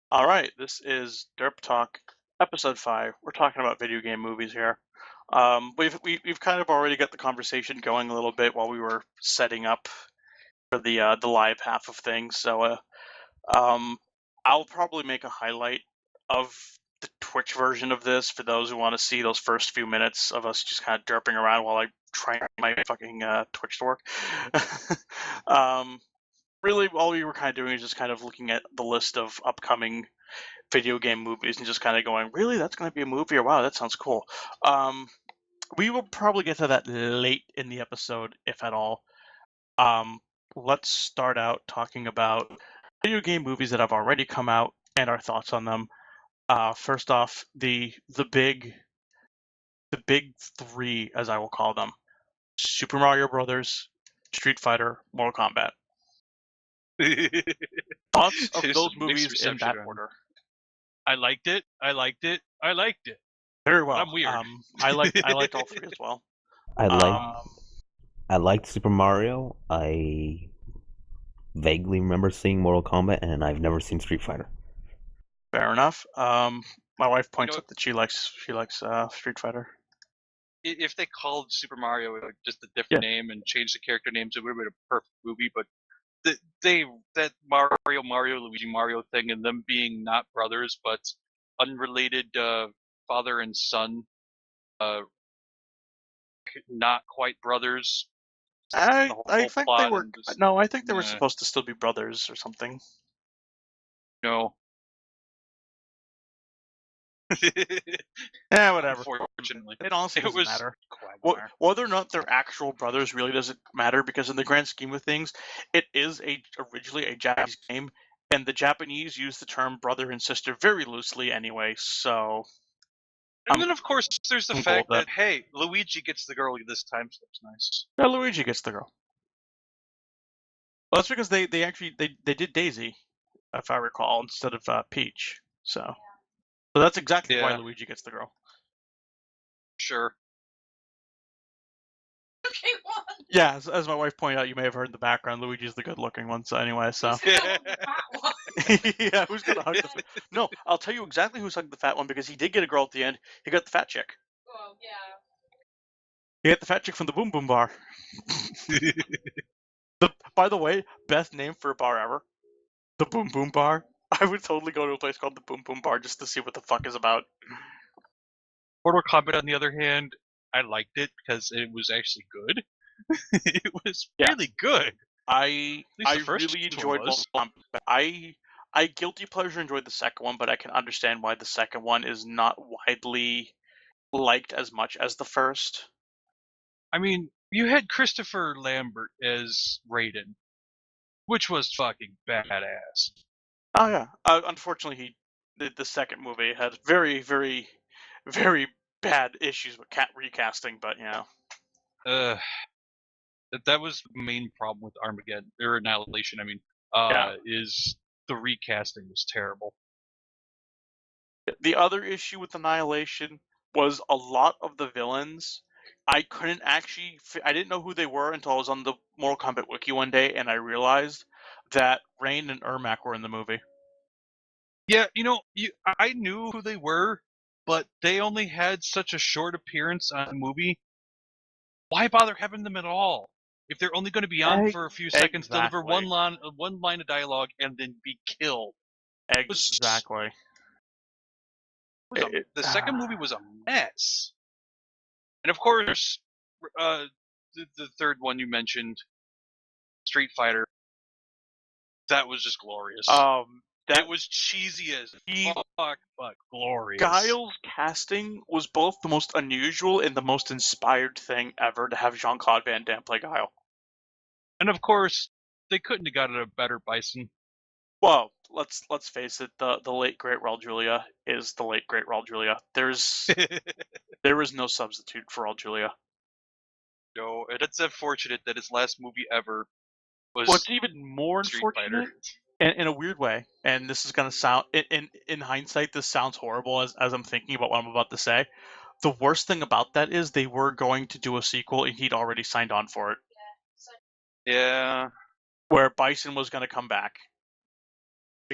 All right, this is Derp Talk, episode 5. We're talking about video game movies here. We've kind of already got the conversation going a little bit while we were setting up for the live half of things. So I'll probably make a highlight of the Twitch version of this for those who want to see those first few minutes of us just kind of derping around while I try my fucking Twitch to work. um, really, all we were kind of doing is just kind of looking at the list of upcoming video game movies and just kind of going, really, that's going to be a movie? Or wow, that sounds cool. We will probably get to that late in the episode, if at all. Let's start out talking about video game movies that have already come out and our thoughts on them. First off, the big three, as I will call them: Super Mario Brothers, Street Fighter, Mortal Kombat. Thoughts of those movies in that order? I liked it. I liked it. I liked it. Very well. I'm weird. I liked all three as well. I liked Super Mario. I vaguely remember seeing Mortal Kombat, and I've never seen Street Fighter. Fair enough. My wife points out that she likes Street Fighter. If they called Super Mario just a different name and changed the character names, it would have been a perfect movie. But that Mario, Luigi, Mario thing, and them being not brothers but unrelated father and son, not quite brothers. I think they were. No, I think they were supposed to still be brothers or something. No. Yeah, whatever. Unfortunately, it honestly doesn't matter. Whether or not they're actual brothers really doesn't matter, because in the grand scheme of things, it is originally a Japanese game, and the Japanese use the term brother and sister very loosely anyway. So, and then of course there's the fact that hey, Luigi gets the girl this time, so that's nice. Yeah, Luigi gets the girl. Well, that's because they did Daisy, if I recall, instead of Peach. So that's exactly why Luigi gets the girl. Sure. Okay, what? Yeah, as my wife pointed out, you may have heard in the background, Luigi's the good-looking one. So anyway, so yeah, who's gonna hug the? No, I'll tell you exactly who's hugged the fat one, because he did get a girl at the end. He got the fat chick. Oh yeah. He got the fat chick from the Boom Boom Bar. By the way, best name for a bar ever. The Boom Boom Bar. I would totally go to a place called the Boom Boom Bar just to see what the fuck is about. Mortal Kombat, on the other hand, I liked it because it was actually good. It was really good. I really enjoyed Mortal Kombat. I guilty pleasure enjoyed the second one, but I can understand why the second one is not widely liked as much as the first. I mean, you had Christopher Lambert as Raiden, which was fucking badass. Oh yeah. Unfortunately, the second movie had very, very, very bad issues with recasting, but you know. That was the main problem with Armageddon, or Annihilation. I mean, is the recasting was terrible. The other issue with Annihilation was a lot of the villains. I didn't know who they were until I was on the Mortal Kombat wiki one day, and I realized that Rain and Ermac were in the movie. Yeah, I knew who they were, but they only had such a short appearance on the movie. Why bother having them at all? If they're only going to be on for a few seconds, deliver one line of dialogue, and then be killed. Exactly. The second movie was a mess. And of course, the third one you mentioned, Street Fighter, that was just glorious. That was cheesy as fuck, but glorious. Guile's casting was both the most unusual and the most inspired thing ever to have Jean-Claude Van Damme play Guile. And of course, they couldn't have gotten a better Bison. Well, let's face it, the late great Raul Julia is the late great Raul Julia. There is no substitute for Raul Julia. No, and it's unfortunate that his last movie ever was. What's even more unfortunate, in a weird way, and this is gonna sound in hindsight, this sounds horrible as I'm thinking about what I'm about to say. The worst thing about that is they were going to do a sequel and he'd already signed on for it. Yeah. Where Bison was going to come back.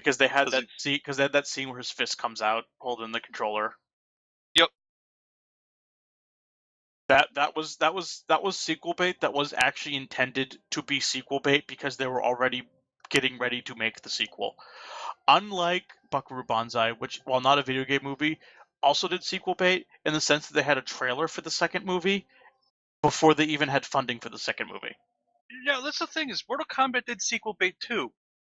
because they had that scene where his fist comes out holding the controller. Yep. That was sequel bait. That was actually intended to be sequel bait because they were already getting ready to make the sequel. Unlike Buckaroo Banzai, which, while not a video game movie, also did sequel bait in the sense that they had a trailer for the second movie before they even had funding for the second movie. Yeah, that's the thing is Mortal Kombat did sequel bait too.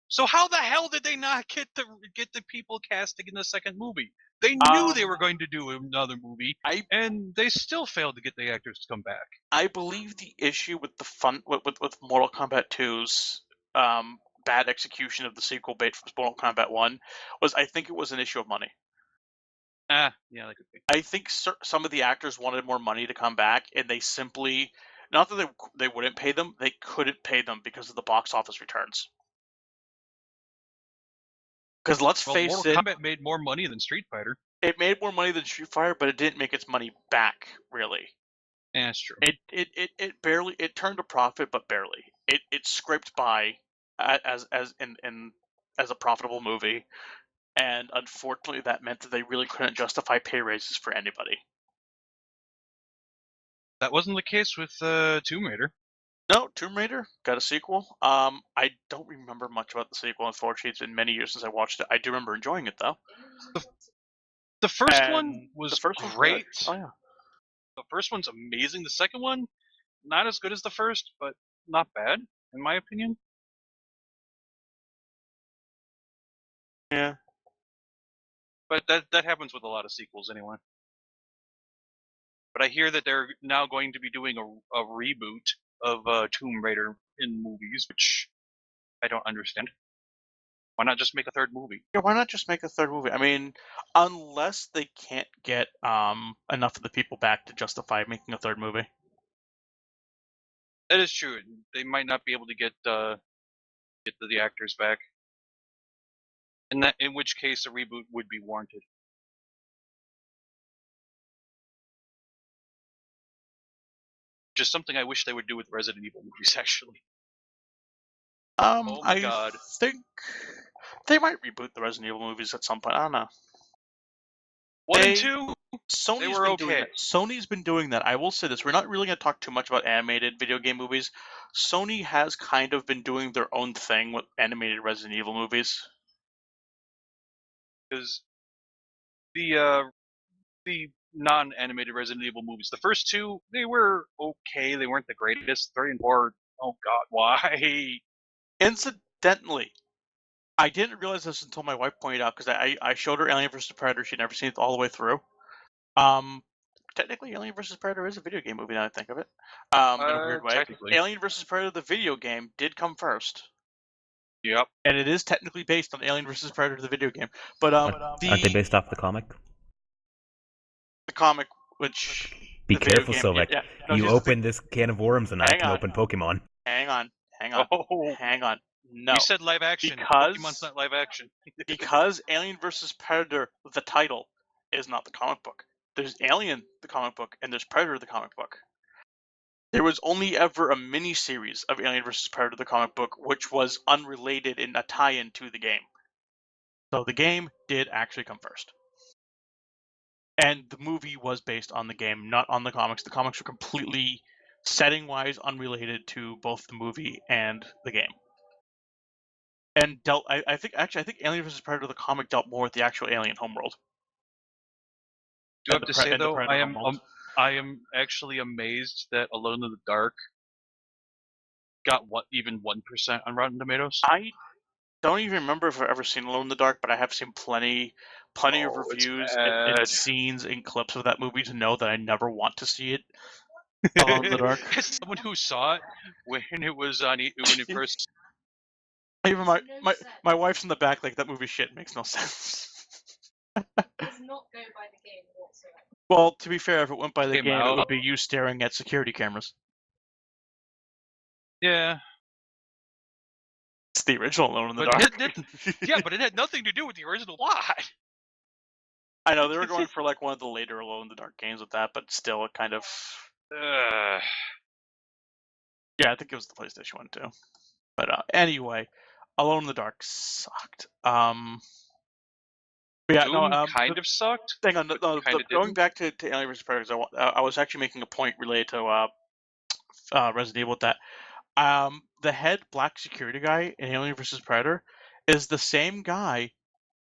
So how the hell did they not get the people casting in the second movie? They knew they were going to do another movie, and they still failed to get the actors to come back. I believe the issue with with Mortal Kombat 2's bad execution of the sequel bait from Mortal Kombat 1 was, I think it was an issue of money. Yeah, that could be. I think some of the actors wanted more money to come back, and they simply, not that they wouldn't pay them, they couldn't pay them because of the box office returns. Because let's face Mortal it, Kombat made more money than Street Fighter. it made more money than Street Fighter, but it didn't make its money back, really. Yeah, that's true. It barely, it turned a profit, but barely. It scraped by as a profitable movie, and unfortunately that meant that they really couldn't justify pay raises for anybody. That wasn't the case with Tomb Raider. No, Tomb Raider got a sequel. I don't remember much about the sequel. Unfortunately, it's been many years since I watched it. I do remember enjoying it though. The first one was great. Oh yeah. The first one's amazing. The second one, not as good as the first, but not bad, in my opinion. Yeah. But that happens with a lot of sequels anyway. But I hear that they're now going to be doing a reboot of Tomb Raider in movies, which I don't understand. Why not just make a third movie? Yeah, why not just make a third movie? I mean, unless they can't get enough of the people back to justify making a third movie. That is true. They might not be able to get the actors back. In which case a reboot would be warranted. Which is something I wish they would do with Resident Evil movies, actually. Oh my god. I think they might reboot the Resident Evil movies at some point. I don't know. 1 and 2, Sony's they were been okay. doing that. Sony's been doing that. I will say this: we're not really going to talk too much about animated video game movies. Sony has kind of been doing their own thing with animated Resident Evil movies. Because the non-animated Resident Evil movies, the first two, they were okay. They weren't the greatest. 3 and 4, oh god, why? Incidentally, I didn't realize this until my wife pointed out, because I showed her Alien vs. Predator. She'd never seen it all the way through. Technically, Alien vs. Predator is a video game movie now I think of it. In a weird way. Alien vs. Predator, the video game, did come first. Yep. And it is technically based on Alien vs. Predator, the video game. But aren't they based off the comic? The comic, which... Be careful, Sovek. Yeah. No, you open this can of worms and I can open Pokemon. Hang on. Oh. Hang on. No. You said live action. Because Pokemon's not live action. Because Alien vs. Predator, the title, is not the comic book. There's Alien, the comic book, and there's Predator, the comic book. There was only ever a mini-series of Alien vs. Predator, the comic book, which was unrelated in a tie-in to the game. So the game did actually come first. And the movie was based on the game, not on the comics. The comics were completely, setting-wise, unrelated to both the movie and the game. And I think Alien vs. Predator, the comic, dealt more with the actual alien homeworld. Do I have to say though, I am actually amazed that Alone in the Dark got even 1% on Rotten Tomatoes. I don't even remember if I've ever seen Alone in the Dark, but I have seen plenty of reviews and scenes and clips of that movie to know that I never want to see it. Alone in the Dark. As someone who saw it when it was on, when it first. Even my wife's in the back like, that movie shit makes no sense. Does not go by the game whatsoever. Well, to be fair, if it went by the game, out. it would be you staring at security cameras. Yeah. It's the original Alone in the Dark. Yeah, but it had nothing to do with the original plot. I know, they were going for like one of the later Alone in the Dark games with that, but still it kind of... Yeah, I think it was the PlayStation one too. But anyway, Alone in the Dark sucked. Yeah, Doom no. kind of sucked. Hang on. but No, kinda going didn't. back to Alien vs Predator, I was actually making a point related to Resident Evil with that. The head black security guy in Alien vs Predator is the same guy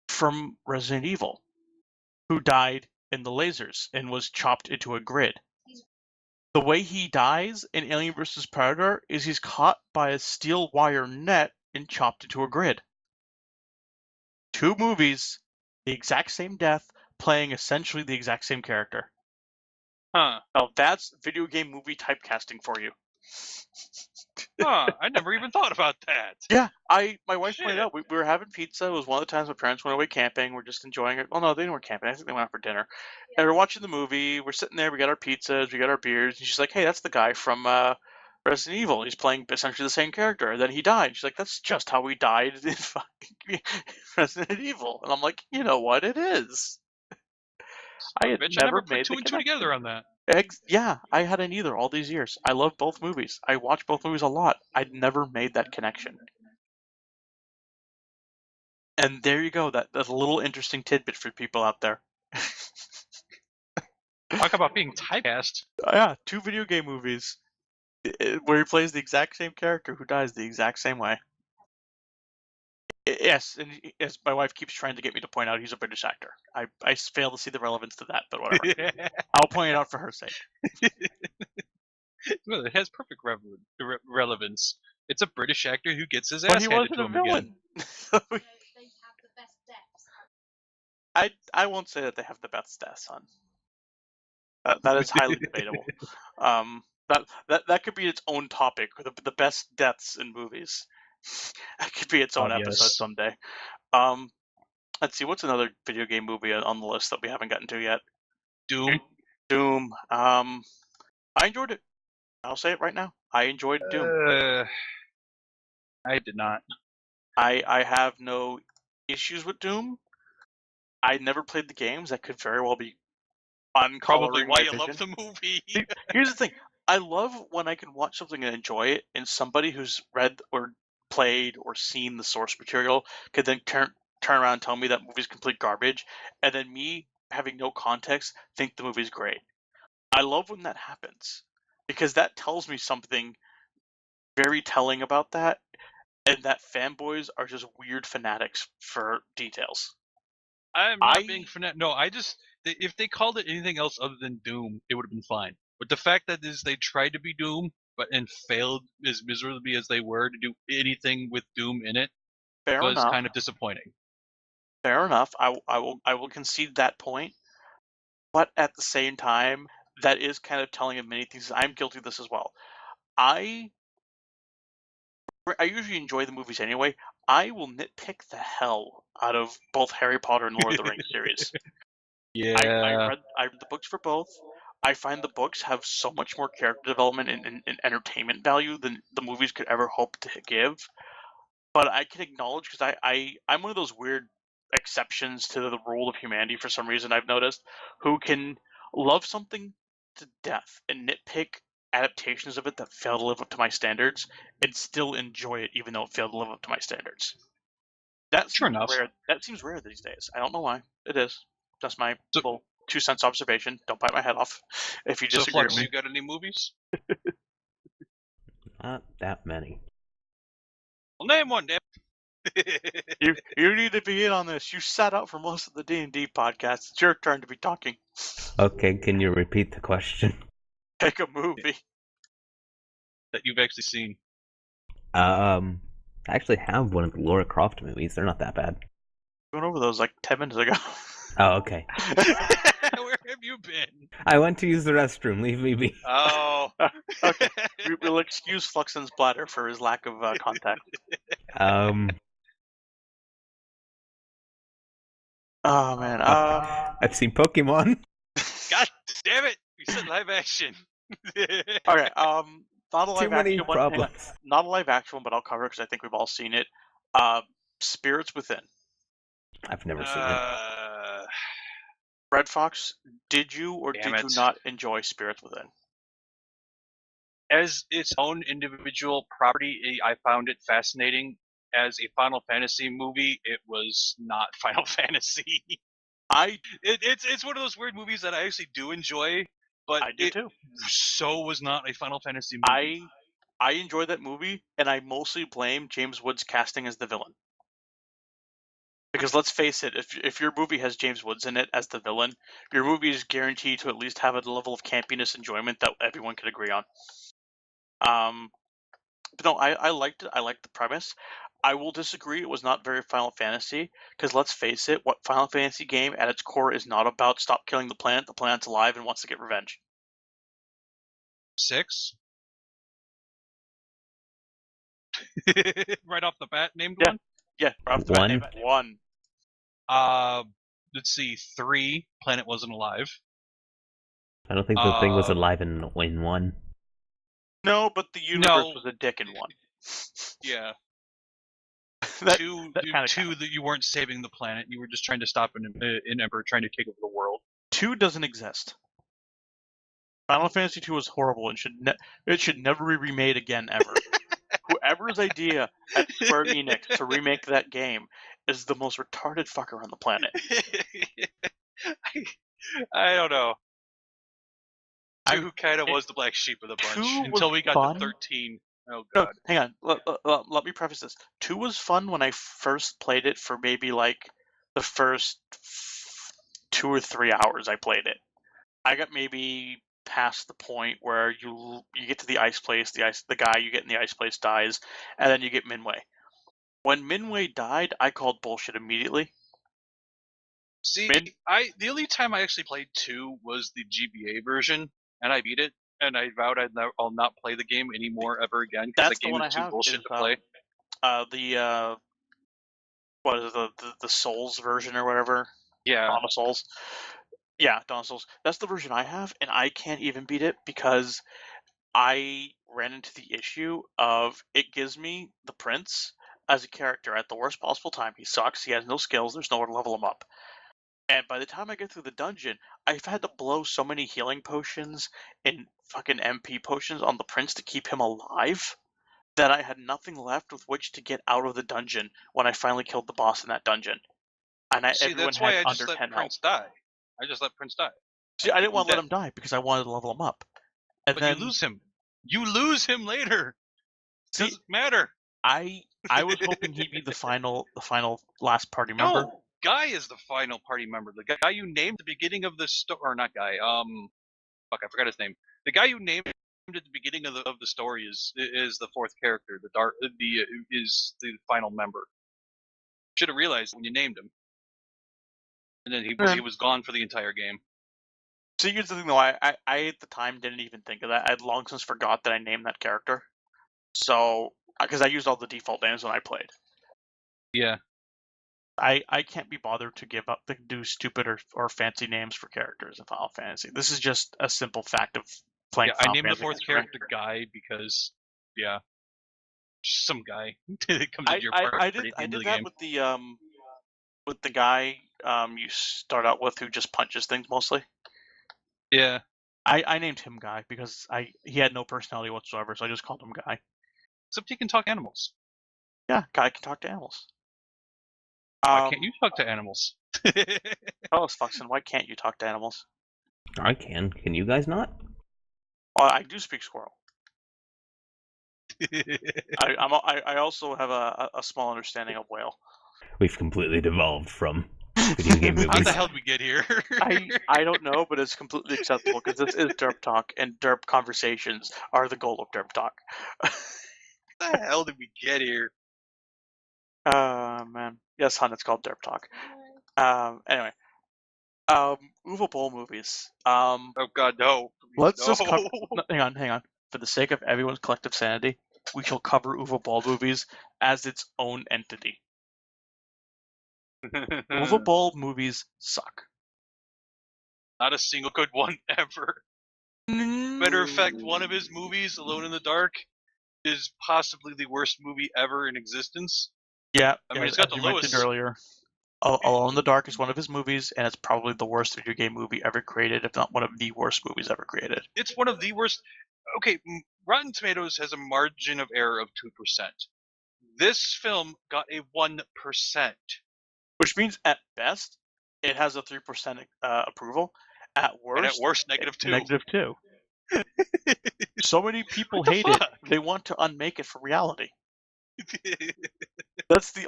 from Resident Evil who died in the lasers and was chopped into a grid. The way he dies in Alien vs Predator is he's caught by a steel wire net and chopped into a grid. 2 movies, the exact same death, playing essentially the exact same character. Huh. Now that's video game movie typecasting for you. Huh. I never even thought about that. Yeah, my wife pointed Shit. out we were having pizza. It was one of the times my parents went away camping. We're just enjoying it. Well, no, they didn't go camping. I think they went out for dinner. And we're watching the movie. We're sitting there. We got our pizzas. We got our beers. And she's like, "Hey, that's the guy from Resident Evil. He's playing essentially the same character." And then he died. She's like, "That's just how he died in fucking Resident Evil." And I'm like, "You know what? It is." I had Bitch, I never never put made 2 the and 2 connection. together on that. Yeah, I hadn't either all these years. I love both movies. I watch both movies a lot. I'd never made that connection. And there you go. That's a little interesting tidbit for people out there. Talk about being typecast. Yeah, 2 video game movies where he plays the exact same character who dies the exact same way. Yes, and as my wife keeps trying to get me to point out, he's a British actor. I fail to see the relevance to that, but whatever. I'll point it out for her sake. Well, it has perfect relevance. It's a British actor who gets his But ass he handed wasn't to a him again. villain. They have the best deaths. I won't say that they have the best deaths, son. That is highly debatable. That could be its own topic. The best deaths in movies. That could be its own episode Yes. someday. Let's see. What's another video game movie on the list that we haven't gotten to yet? Doom. Doom. I enjoyed it. I'll say it right now. I enjoyed Doom. I did not. I have no issues with Doom. I never played the games. That could very well be uncoloring Probably why my you vision. love the movie. Here's the thing. I love when I can watch something and enjoy it, and somebody who's read or played or seen the source material could then turn around and tell me that movie's complete garbage, and then me having no context think the movie's great. I love when that happens because that tells me something very telling about that, and that fanboys are just weird fanatics for details. I'm not being fanatic. No, if they called it anything else other than Doom, it would have been fine. But the fact that they tried to be Doom, and failed as miserably as they were to do anything with Doom in it, was kind of disappointing. Fair enough. I will concede that point. But at the same time, that is kind of telling of many things. I'm guilty of this as well. I usually enjoy the movies anyway. I will nitpick the hell out of both Harry Potter and Lord of the Rings series. Yeah. I read the books for both. I find the books have so much more character development and entertainment value than the movies could ever hope to give. But I can acknowledge, because I'm one of those weird exceptions to the rule of humanity for some reason I've noticed, who can love something to death and nitpick adaptations of it that fail to live up to my standards and still enjoy it even though it failed to live up to my standards. That Sure seems enough. rare. That seems rare these days. I don't know why. It is. That's my little 2 cents observation. Don't bite my head off if you So, disagree Flux, with me. you got any movies? Not that many. Well, name one, damn. You need to be in on this. You sat out for most of the D&D podcast. It's your turn to be talking. Okay, can you repeat the question? Pick a movie. That you've actually seen. I actually have one of the Lara Croft movies. They're not that bad. Went over those like 10 minutes ago. Oh, okay. Where have you been? I went to use the restroom. Leave me be. Oh. Okay. We'll excuse Fluxen's bladder for his lack of contact. Oh, man. I've seen Pokemon. God damn it! You said live action. Okay. Not a live Too many action one. problems. Not a live action one, but I'll cover it because I think we've all seen it. Spirits Within. I've never seen it. Red Fox, did you or Damn did you it. not enjoy Spirits Within? As its own individual property, I found it fascinating as a Final Fantasy movie, it was not Final Fantasy. It's one of those weird movies that I actually do enjoy, but I do too. So was not a Final Fantasy movie. I enjoy that movie, and I mostly blame James Woods' casting as the villain. Because let's face it, if your movie has James Woods in it as the villain, your movie is guaranteed to at least have a level of campiness enjoyment that everyone can agree on. But no, I liked it. I liked the premise. I will disagree. It was not very Final Fantasy, because let's face it, what Final Fantasy game at its core is not about stop killing the planet. The planet's alive and wants to get revenge. 6? Right off the bat, named Yeah. one? Yeah, right off the bat, One. name it. 1. Let's see, 3, Planet Wasn't Alive. I don't think the thing was alive in 1. No, but the universe was a dick in 1. Yeah. that, 2, that kinda 2 counts. that you weren't saving the planet, you were just trying to stop an emperor trying to take over the world. 2 doesn't exist. Final Fantasy 2 was horrible and it should never be remade again, ever. Whoever's idea at Square Enix to remake that game is the most retarded fucker on the planet. I don't know. 2 kind of it- was the black sheep of the bunch 2 until we got fun. to 13. Oh No, god. hang on. Let me preface this. 2 was fun when I first played it for maybe like the first 2 or 3 hours I played it. I got maybe past the point where you get to the ice place, the guy you get in the ice place dies, and then you get Minway. When Minway died, I called bullshit immediately. See, the only time I actually played 2 was the GBA version, and I beat it, and I vowed I'll not play the game anymore ever again because the That's the game one is I too have. bullshit Is, to play. What is the Souls version or whatever? Yeah. Dawn of Souls. Yeah, Dawn of Souls. That's the version I have, and I can't even beat it because I ran into the issue of it gives me the prince as a character at the worst possible time. He sucks. He has no skills. There's nowhere to level him up. And by the time I get through the dungeon, I've had to blow so many healing potions and fucking MP potions on the prince to keep him alive that I had nothing left with which to get out of the dungeon when I finally killed the boss in that dungeon. And See, everyone that's why had I just under let 10 Prince health. die. I just let Prince die. See, I didn't want to let That- him die because I wanted to level him up. And But then you lose him. You lose him later. See, Doesn't matter. I was hoping he'd be the final last party member. No, Guy is the final party member. The guy you named at the beginning of the story, or not Guy. Fuck, I forgot his name. The guy you named at the beginning of the story is the fourth character. Is the final member. Should have realized when you named him. And then he was gone for the entire game. See, here's the thing though, I at the time didn't even think of that. I'd long since forgot that I named that character. So, because I used all the default names when I played. Yeah. I can't be bothered to do stupid or fancy names for characters in Final Fantasy. This is just a simple fact of playing Yeah, I Final named the Fantasy fourth history. character Guy because, yeah, just some guy that comes into your party I at the did end of the that game. with the guy you start out with who just punches things mostly. Yeah. I named him Guy because he had no personality whatsoever, so I just called him Guy. Except he can talk animals. Yeah, Guy can talk to animals. Why can't you talk to animals? Oh, Fuxen, why can't you talk to animals? I can. Can you guys not? Well, I do speak squirrel. I also have a small understanding of whale. We've completely devolved from video game movies. How the hell did we get here? I don't know, but it's completely acceptable because this is Derp Talk, and Derp conversations are the goal of Derp Talk. How the hell did we get here? Man. Yes, hon, it's called Derp Talk. Anyway. Uwe Boll movies. Oh god, no. Let's just cover... hang on. For the sake of everyone's collective sanity, we shall cover Uwe Boll movies as its own entity. Uwe Boll movies suck. Not a single good one ever. Matter of fact, one of his movies, Alone in the Dark, is possibly the worst movie ever in existence. Yeah, I mean, it's got as the you lowest. mentioned earlier. Alone in the Dark is one of his movies, and it's probably the worst video game movie ever created, if not one of the worst movies ever created. It's one of the worst. Okay, Rotten Tomatoes has a margin of error of 2%. This film got a 1%. Which means at best it has a 3% approval. At And at worst, worst, -2. -2. So many people What the hate it. fuck? They want to unmake it for reality. That's the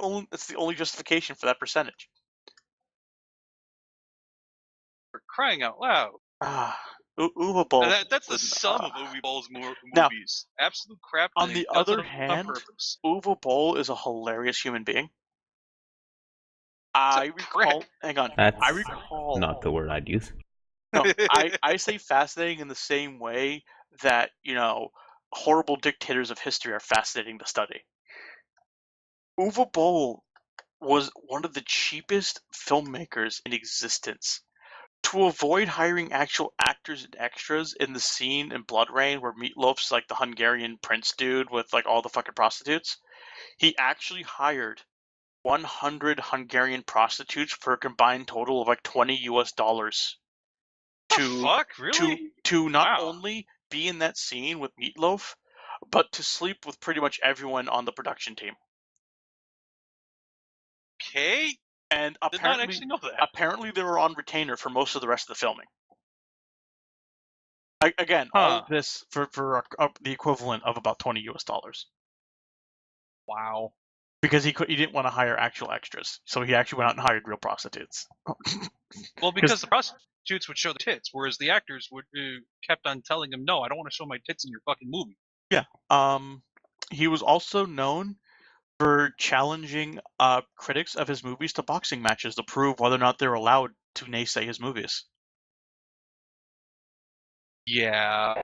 only justification for that percentage. For crying out loud. Uwe Boll. That's the sum of Uwe Boll's Now, movies. Absolute crap. on And the he does other it on hand, purpose. Uwe Boll is a hilarious human being. He's a I recall. prick. Hang on. That's I recall. not the word I'd use. No, I say fascinating in the same way that, horrible dictators of history are fascinating to study. Uwe Boll was one of the cheapest filmmakers in existence. To avoid hiring actual actors and extras in the scene in Blood Rain where Meatloaf's like the Hungarian prince dude with like all the fucking prostitutes, he actually hired 100 Hungarian prostitutes for a combined total of like $20 to Fuck, really? to not Wow. only be in that scene with Meatloaf, but to sleep with pretty much everyone on the production team. Okay. And Did not actually know that. apparently they were on retainer for most of the rest of the filming. Again, Huh. all of this for the equivalent of about $20. Wow. Because he didn't want to hire actual extras, so he actually went out and hired real prostitutes. Well, because the prostitutes would show the tits, whereas the actors would kept on telling him, "No, I don't want to show my tits in your fucking movie." Yeah. He was also known for challenging critics of his movies to boxing matches to prove whether or not they're allowed to naysay his movies. Yeah.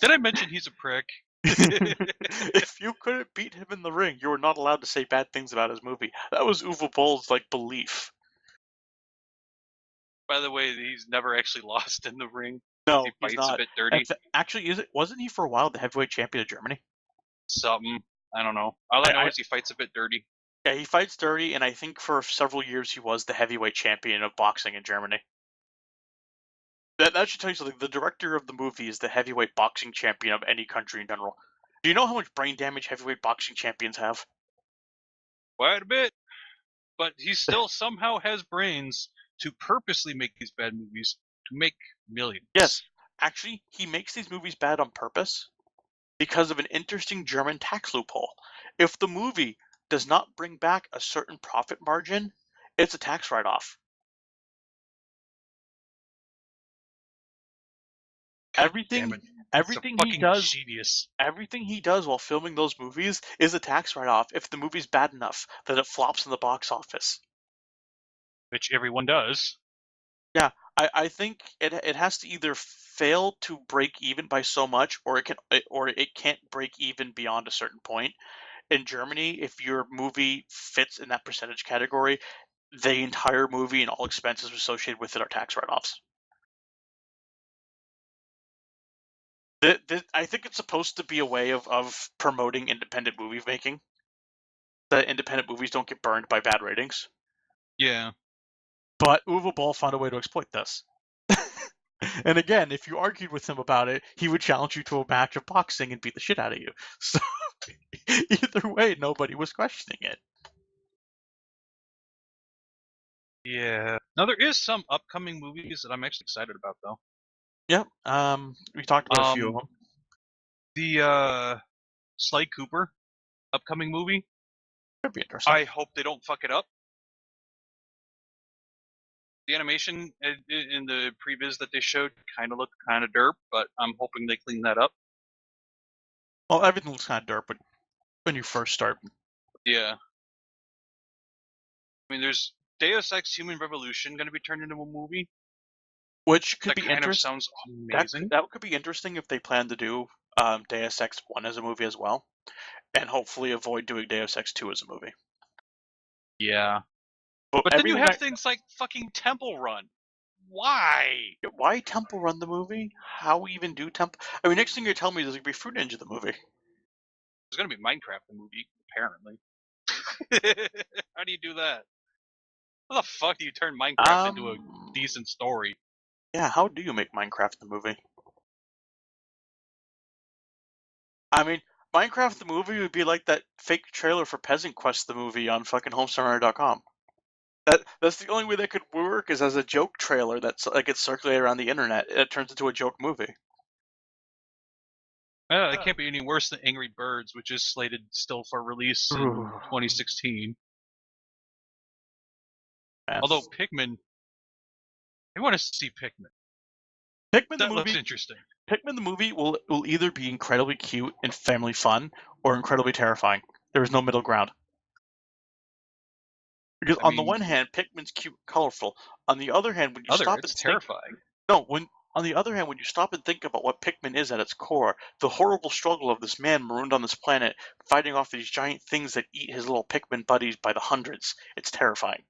Did I mention he's a prick? If you couldn't beat him in the ring, you were not allowed to say bad things about his movie. That was Uwe Boll's belief. By the way, he's never actually lost in the ring. No, He he's fights not. a bit dirty. Actually, wasn't he for a while the heavyweight champion of Germany? Something. I don't know. All I know is he fights a bit dirty. Yeah, he fights dirty, and I think for several years he was the heavyweight champion of boxing in Germany. That should tell you something. The director of the movie is the heavyweight boxing champion of any country in general. Do you know how much brain damage heavyweight boxing champions have? Quite a bit. But he still somehow has brains to purposely make these bad movies to make millions. Yes. Actually, he makes these movies bad on purpose because of an interesting German tax loophole. If the movie does not bring back a certain profit margin, it's a tax write-off. Everything he does, genius. everything he does while filming those movies is a tax write-off if the movie's bad enough that it flops in the box office. Which everyone does. Yeah, I think it has to either fail to break even by so much, or it can't break even beyond a certain point. In Germany, if your movie fits in that percentage category, the entire movie and all expenses associated with it are tax write-offs. I think it's supposed to be a way of promoting independent movie making. That independent movies don't get burned by bad ratings. Yeah. But Uwe Boll found a way to exploit this. And again, if you argued with him about it, he would challenge you to a match of boxing and beat the shit out of you. So either way, nobody was questioning it. Yeah. Now there is some upcoming movies that I'm actually excited about, though. Yep. We talked about a few of them. The Sly Cooper upcoming movie. Could be interesting. I hope they don't fuck it up. The animation in the previs that they showed kind of looked kind of derp, but I'm hoping they clean that up. Well, everything looks kind of derp when you first start. Yeah. I mean, there's Deus Ex Human Revolution going to be turned into a movie. Which could That be kind of interesting. sounds amazing. That could be interesting if they plan to do Deus Ex 1 as a movie as well. And hopefully avoid doing Deus Ex 2 as a movie. Yeah. But then you have things like fucking Temple Run. Why? Why Temple Run the movie? How even do Temple? I mean, next thing you're telling me is there's going to be Fruit Ninja the movie. There's going to be Minecraft the movie, apparently. How do you do that? How the fuck do you turn Minecraft into a decent story? Yeah, how do you make Minecraft the movie? I mean, Minecraft the movie would be like that fake trailer for Peasant Quest the movie on fucking HomeStarRunner.com. That's the only way that could work is as a joke trailer that's like it's circulated around the internet. It turns into a joke movie. It can't be any worse than Angry Birds, which is slated still for release in Ooh. 2016. Man. Although Pikmin, I want to see Pikmin. Pikmin That the looks movie, interesting. Pikmin the movie will either be incredibly cute and family fun or incredibly terrifying. There is no middle ground. Because on the one hand, Pikmin's cute, and colorful. On the other hand, when you stop and it's think, terrifying. on the other hand, when you stop and think about what Pikmin is at its core, the horrible struggle of this man marooned on this planet, fighting off these giant things that eat his little Pikmin buddies by the hundreds, it's terrifying.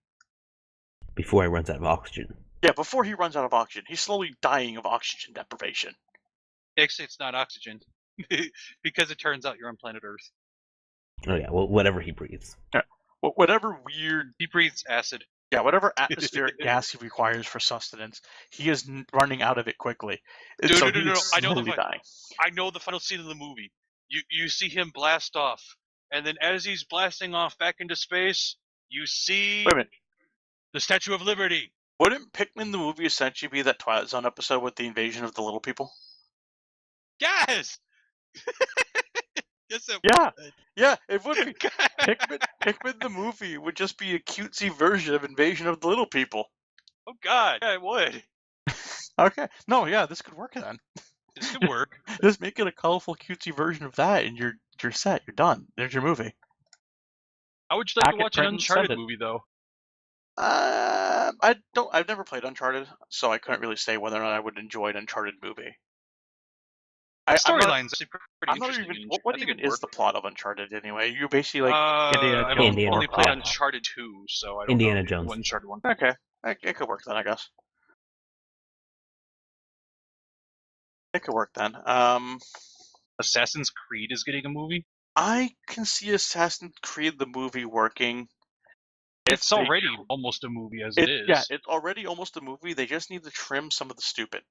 Before he runs out of oxygen. Yeah, before he runs out of oxygen. He's slowly dying of oxygen deprivation. Actually, it's not oxygen. Because it turns out you're on planet Earth. Oh yeah, well, whatever he breathes. Yeah. Whatever weird... He breathes acid. Yeah, whatever atmospheric gas he requires for sustenance, he is running out of it quickly. And Dude, so no. he's I know slowly dying. I know the final scene of the movie. You see him blast off, and then as he's blasting off back into space, you see Wait a minute. the Statue of Liberty. Wouldn't Pikmin the movie essentially be that Twilight Zone episode with the invasion of the little people? Yes! Yes, it Yeah. would. Yeah, it would be. Pikmin the movie would just be a cutesy version of Invasion of the Little People. Oh god, yeah, it would. Okay. No, yeah, this could work then. This could work. Just make it a colorful, cutesy version of that, and you're set. You're done. There's your movie. How would you like Pack to it, watch an print, and Uncharted send it. movie, though? I've never played Uncharted, so I couldn't really say whether or not I would enjoy an Uncharted movie. Storyline's actually pretty I'm not interesting. even. What even is the plot of Uncharted anyway? You basically like I've Indiana only played Jones. Uncharted 2, so I don't Indiana know Jones. what Uncharted 1. Okay, it could work then, I guess. It could work then. Assassin's Creed is getting a movie? I can see Assassin's Creed the movie working. It's already almost a movie as it is. Yeah, it's already almost a movie. They just need to trim some of the stupid.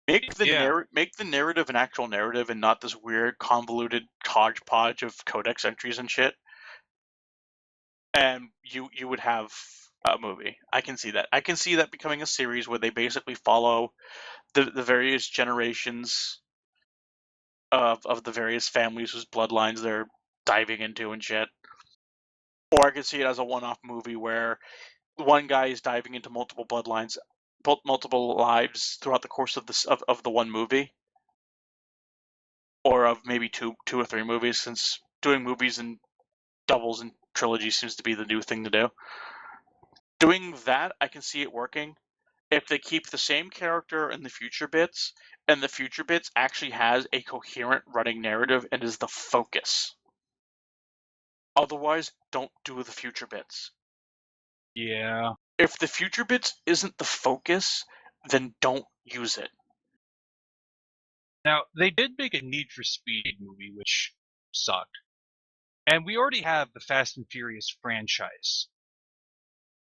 Make the narrative an actual narrative and not this weird, convoluted hodgepodge of codex entries and shit. And you would have a movie. I can see that. I can see that becoming a series where they basically follow the various generations of the various families whose bloodlines they're diving into and shit. Or I could see it as a one-off movie where one guy is diving into multiple bloodlines, multiple lives throughout the course of the one movie, or of maybe two or three movies, since doing movies in doubles and trilogies seems to be the new thing to do. Doing that, I can see it working if they keep the same character in the future bits, and the future bits actually has a coherent running narrative and is the focus. Otherwise, don't do the future bits. Yeah. If the future bits isn't the focus, then don't use it. Now, they did make a Need for Speed movie, which sucked. And we already have the Fast and Furious franchise.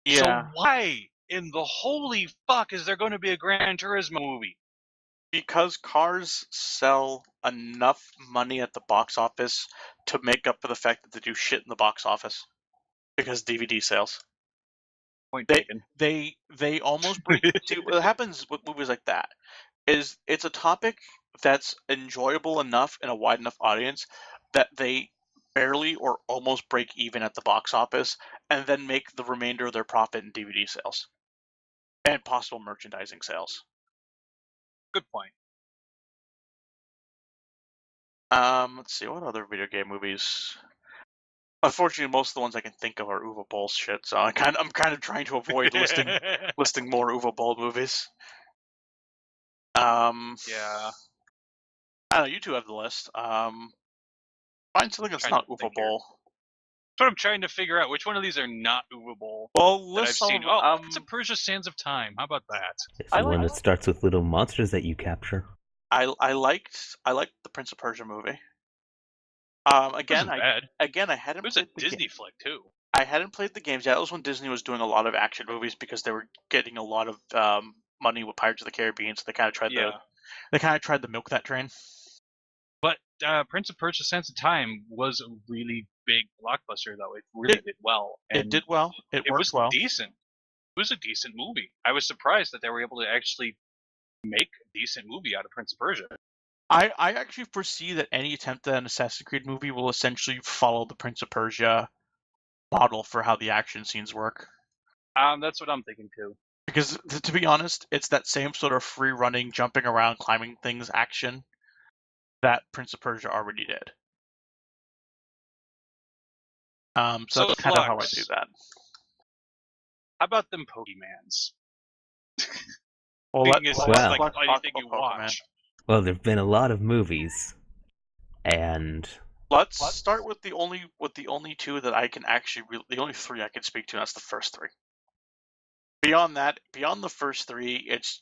Yeah. So why in the holy fuck is there going to be a Gran Turismo movie? Because cars sell enough money at the box office to make up for the fact that they do shit in the box office. Because DVD sales. Point taken. They almost break. See, what happens with movies like that is it's a topic that's enjoyable enough in a wide enough audience that they barely or almost break even at the box office, and then make the remainder of their profit in DVD sales and possible merchandising sales. Good point. Let's see, what other video game movies? Unfortunately, most of the ones I can think of are Uwe Boll shit, so I'm kind of trying to avoid listing more Uwe Boll movies. Yeah. I don't know, you two have the list. Find something that's not Uwe Boll. That's what I'm trying to figure out. Which one of these are not Uwe Boll? Well, I've seen. It's a Persia Sands of Time. How about that? It's the one that starts with little monsters that you capture. I liked the Prince of Persia movie. Again, I hadn't. It was a Disney flick too. I hadn't played the games. Yeah, that was when Disney was doing a lot of action movies because they were getting a lot of money with Pirates of the Caribbean, so they kind of tried to milk that train. But Prince of Persia: Sands of Time was a really big blockbuster, though. It really did well. And It did well. It worked was well. decent. It was a decent movie. I was surprised that they were able to actually make a decent movie out of Prince of Persia. I actually foresee that any attempt at an Assassin's Creed movie will essentially follow the Prince of Persia model for how the action scenes work. That's what I'm thinking too. Because, to be honest, it's that same sort of free-running, jumping around, climbing things action that Prince of Persia already did. So that's kind of how I do that. How about them Pokemans? Well, Anything you watch. Well, there've been a lot of movies, and let's start with the only two that I can actually the only three I can speak to. And that's the first three. Beyond the first three, it's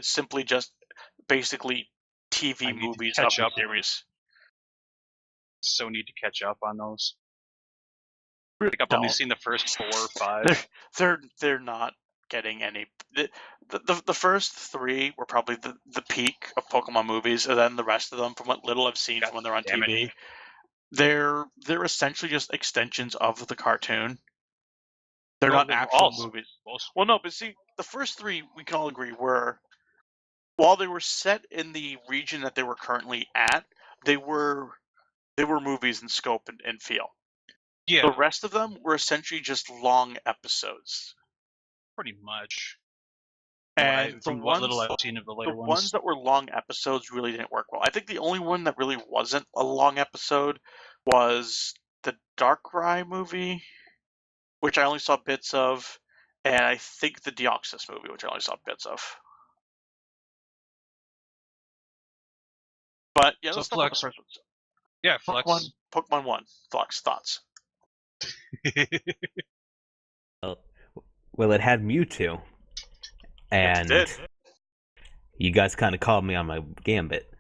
simply just basically TV movies of the series. So need to catch up on those. I think I've only seen the first 4 or 5. They're not getting any. The first 3 were probably the peak of Pokemon movies, and then the rest of them, from what little I've seen when they're on TV, they're essentially just extensions of the cartoon. They're not actual movies. Well, no, but see, the first 3 we can all agree were, while they were set in the region that they were currently at, they were movies in scope and feel. Yeah. The rest of them were essentially just long episodes. Pretty much. And from what little I've seen of the later ones. The ones that were long episodes really didn't work well. I think the only one that really wasn't a long episode was the Darkrai movie, which I only saw bits of, and I think the Deoxys movie, which I only saw bits of. But yeah, let's talk about the first ones. Yeah, Flux. Pokemon 1. Flux, thoughts? Well, it had Mewtwo. And yes, you guys kind of called me on my gambit.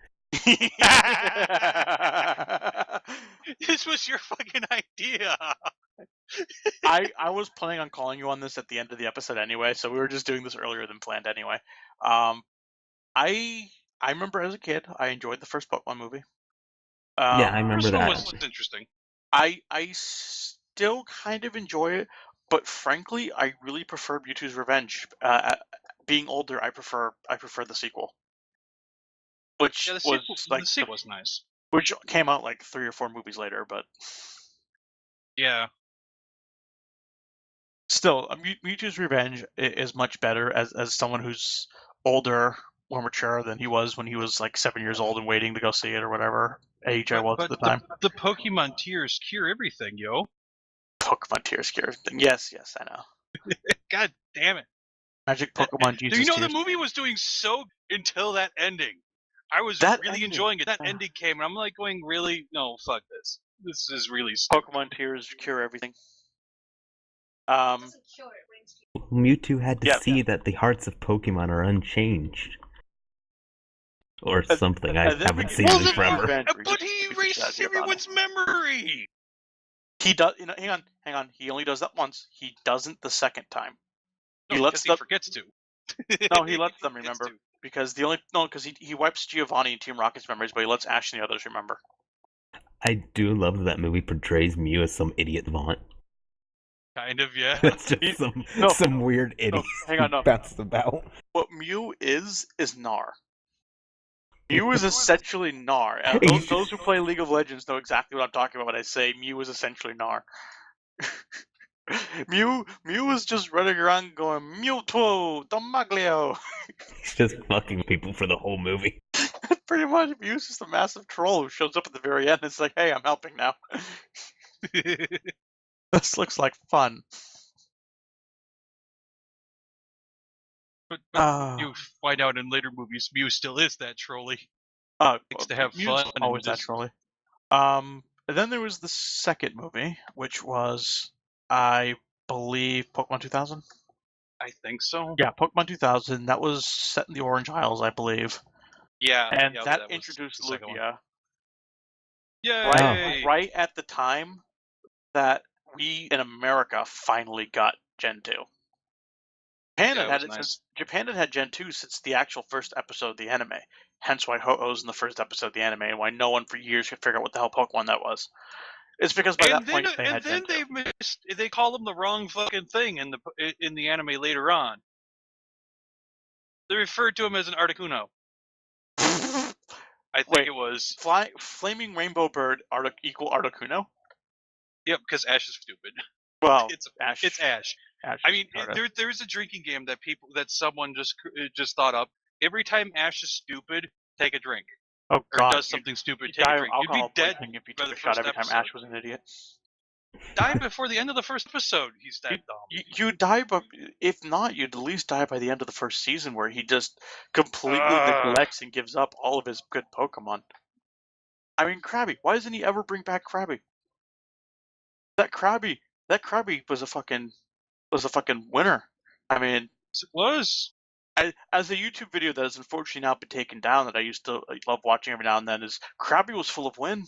This was your fucking idea. I was planning on calling you on this at the end of the episode anyway, so we were just doing this earlier than planned anyway. I remember as a kid, I enjoyed the first Pokemon movie. Yeah, I remember that. Was interesting. I still kind of enjoy it, but frankly, I really prefer Mewtwo's Revenge. Being older, I prefer the sequel, which the sequel was nice. Which came out like 3 or 4 movies later, but yeah. Still, Mewtwo's Revenge is much better as someone who's older, more mature than he was when he was like 7 years old and waiting to go see it or whatever age I was at the time. The Pokemon tears cure everything, yo. Pokemon tears cure everything. Yes, I know. God damn it. Magic Pokemon Jesus. The movie was doing so until that ending. I was really enjoying it. That ending came, and I'm like going, really? No, fuck this. This is really stupid. Pokemon tears cure everything. Mewtwo had to see that the hearts of Pokemon are unchanged. Or something. I haven't seen it forever. But he erases everyone's memory! He does. Hang on. He only does that once. He doesn't the second time. He forgets to. No, he lets them remember because he wipes Giovanni and Team Rocket's memories, but he lets Ash and the others remember. I do love that movie portrays Mew as some idiot vaunt. Kind of, yeah. That's just some weird idiot. Hang on, no. That's about. What Mew is Gnar. Mew is essentially Gnar. Those who play League of Legends know exactly what I'm talking about when I say Mew is essentially Gnar. Mew is just running around going, Mewtwo, Domaglio. He's just fucking people for the whole movie. Pretty much, Mew's just a massive troll who shows up at the very end and it's like, hey, I'm helping now. This looks like fun. But you find out in later movies, Mew still is that trolley. Likes to have fun. Always that trolley. And then there was the second movie, which was, I believe, Pokemon 2000? I think so. Yeah, Pokemon 2000. That was set in the Orange Isles, I believe. Yeah. And that introduced Lugia. Yay! Right at the time that we in America finally got Gen 2. Japan had had Gen 2 since the actual first episode of the anime. Hence why Ho-Oh's in the first episode of the anime, and why no one for years could figure out what the hell Pokemon that was. It's because by that point they had Gen 2. They call them the wrong fucking thing in the anime later on. They referred to him as an Articuno. I think it was Flaming Rainbow Bird equal Articuno? Yep, because Ash is stupid. Well, it's Ash. I mean, there's a drinking game that someone just thought up. Every time Ash is stupid, take a drink. Oh God! Or does something stupid, take a drink. You'd be dead if you took a shot every time Ash was an idiot. Die before the end of the first episode. He's that dumb. You die, but if not, you'd at least die by the end of the first season, where he just completely neglects and gives up all of his good Pokemon. I mean, Krabby. Why doesn't he ever bring back Krabby? That Krabby was a fucking winner. I mean, it was. As a YouTube video that has unfortunately now been taken down, that I used to love watching every now and then, is Krabby was full of win.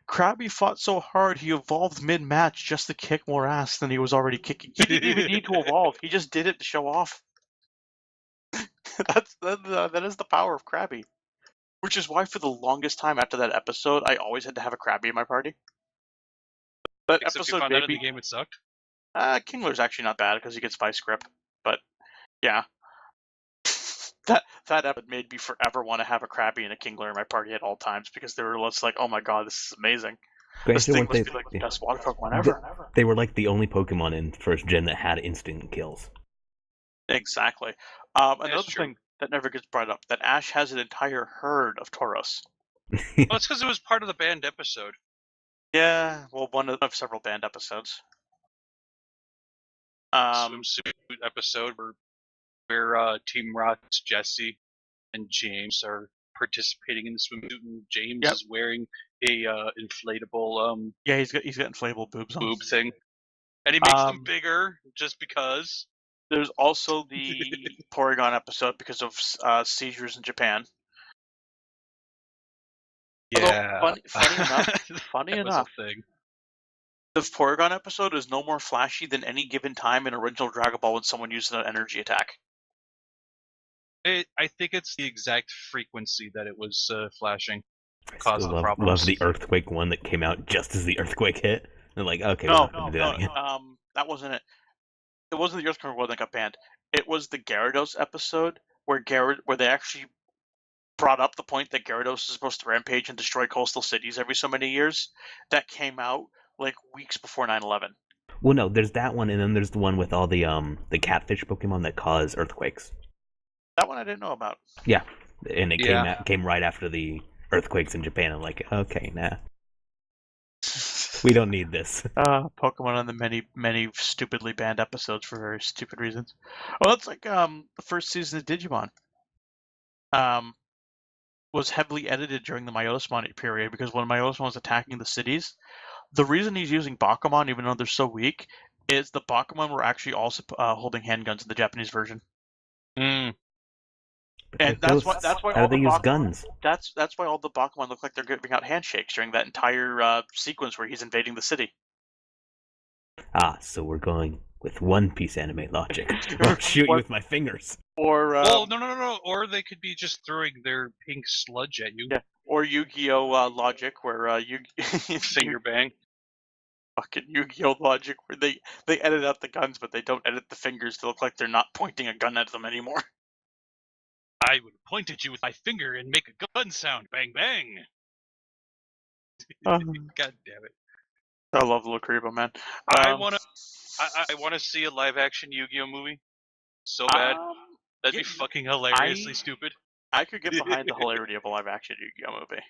Krabby fought so hard he evolved mid-match just to kick more ass than he was already kicking. He didn't even need to evolve. He just did it to show off. That is the power of Krabby. Which is why for the longest time after that episode, I always had to have a Krabby in my party. That Except episode you found out in the game it sucked? Kingler's actually not bad because he gets Vice Grip. But, yeah. That episode made me forever want to have a Krabby and a Kingler in my party at all times because they were just like, oh my god, this is amazing. This thing must be like the best water Pokemon ever. They were like the only Pokemon in first gen that had instant kills. Exactly. Another thing that never gets brought up, that Ash has an entire herd of Tauros. Well, it's because it was part of the banned episode. Yeah, well, one of several banned episodes. Swimsuit episode where Team Rock's Jesse and James are participating in the swimsuit, and James is wearing a inflatable he's got inflatable boobs on. Boob thing, and he makes them bigger just because. There's also the Porygon episode because of seizures in Japan. Yeah. Although, funny enough, the Porygon episode is no more flashy than any given time in original Dragon Ball when someone uses an energy attack. I think it's the exact frequency that it was flashing. I still love the earthquake one that came out just as the earthquake hit. They're like, okay, that wasn't it. It wasn't the earthquake one that got banned. It was the Gyarados episode where they actually brought up the point that Gyarados is supposed to rampage and destroy coastal cities every so many years. That came out like weeks before 9/11. Well, no, there's that one, and then there's the one with all the catfish Pokemon that cause earthquakes. That one I didn't know about. Yeah, and it came right after the earthquakes in Japan. I'm like, okay, nah. We don't need this. Pokemon on the many stupidly banned episodes for very stupid reasons. Well, it's like the first season of Digimon. Was heavily edited during the Myotismon period because when Myotismon was attacking the cities, the reason he's using Bakuman, even though they're so weak, is the Bakuman were actually also holding handguns in the Japanese version. Mm. And that's why how do they use guns? That's why all the Bakuman look like they're giving out handshakes during that entire sequence where he's invading the city. So we're going with One Piece anime logic. I'll shoot you with my fingers. Or no. Or they could be just throwing their pink sludge at you. Yeah. Or Yu-Gi-Oh logic where finger bang. Fucking Yu-Gi-Oh logic where they edit out the guns but they don't edit the fingers to look like they're not pointing a gun at them anymore. I would point at you with my finger and make a gun sound. Bang, bang. God damn it. I love Lucrevo, man. I want to see a live-action Yu-Gi-Oh movie so bad. That'd be fucking hilariously stupid. I could get behind the hilarity of a live-action Yu-Gi-Oh movie.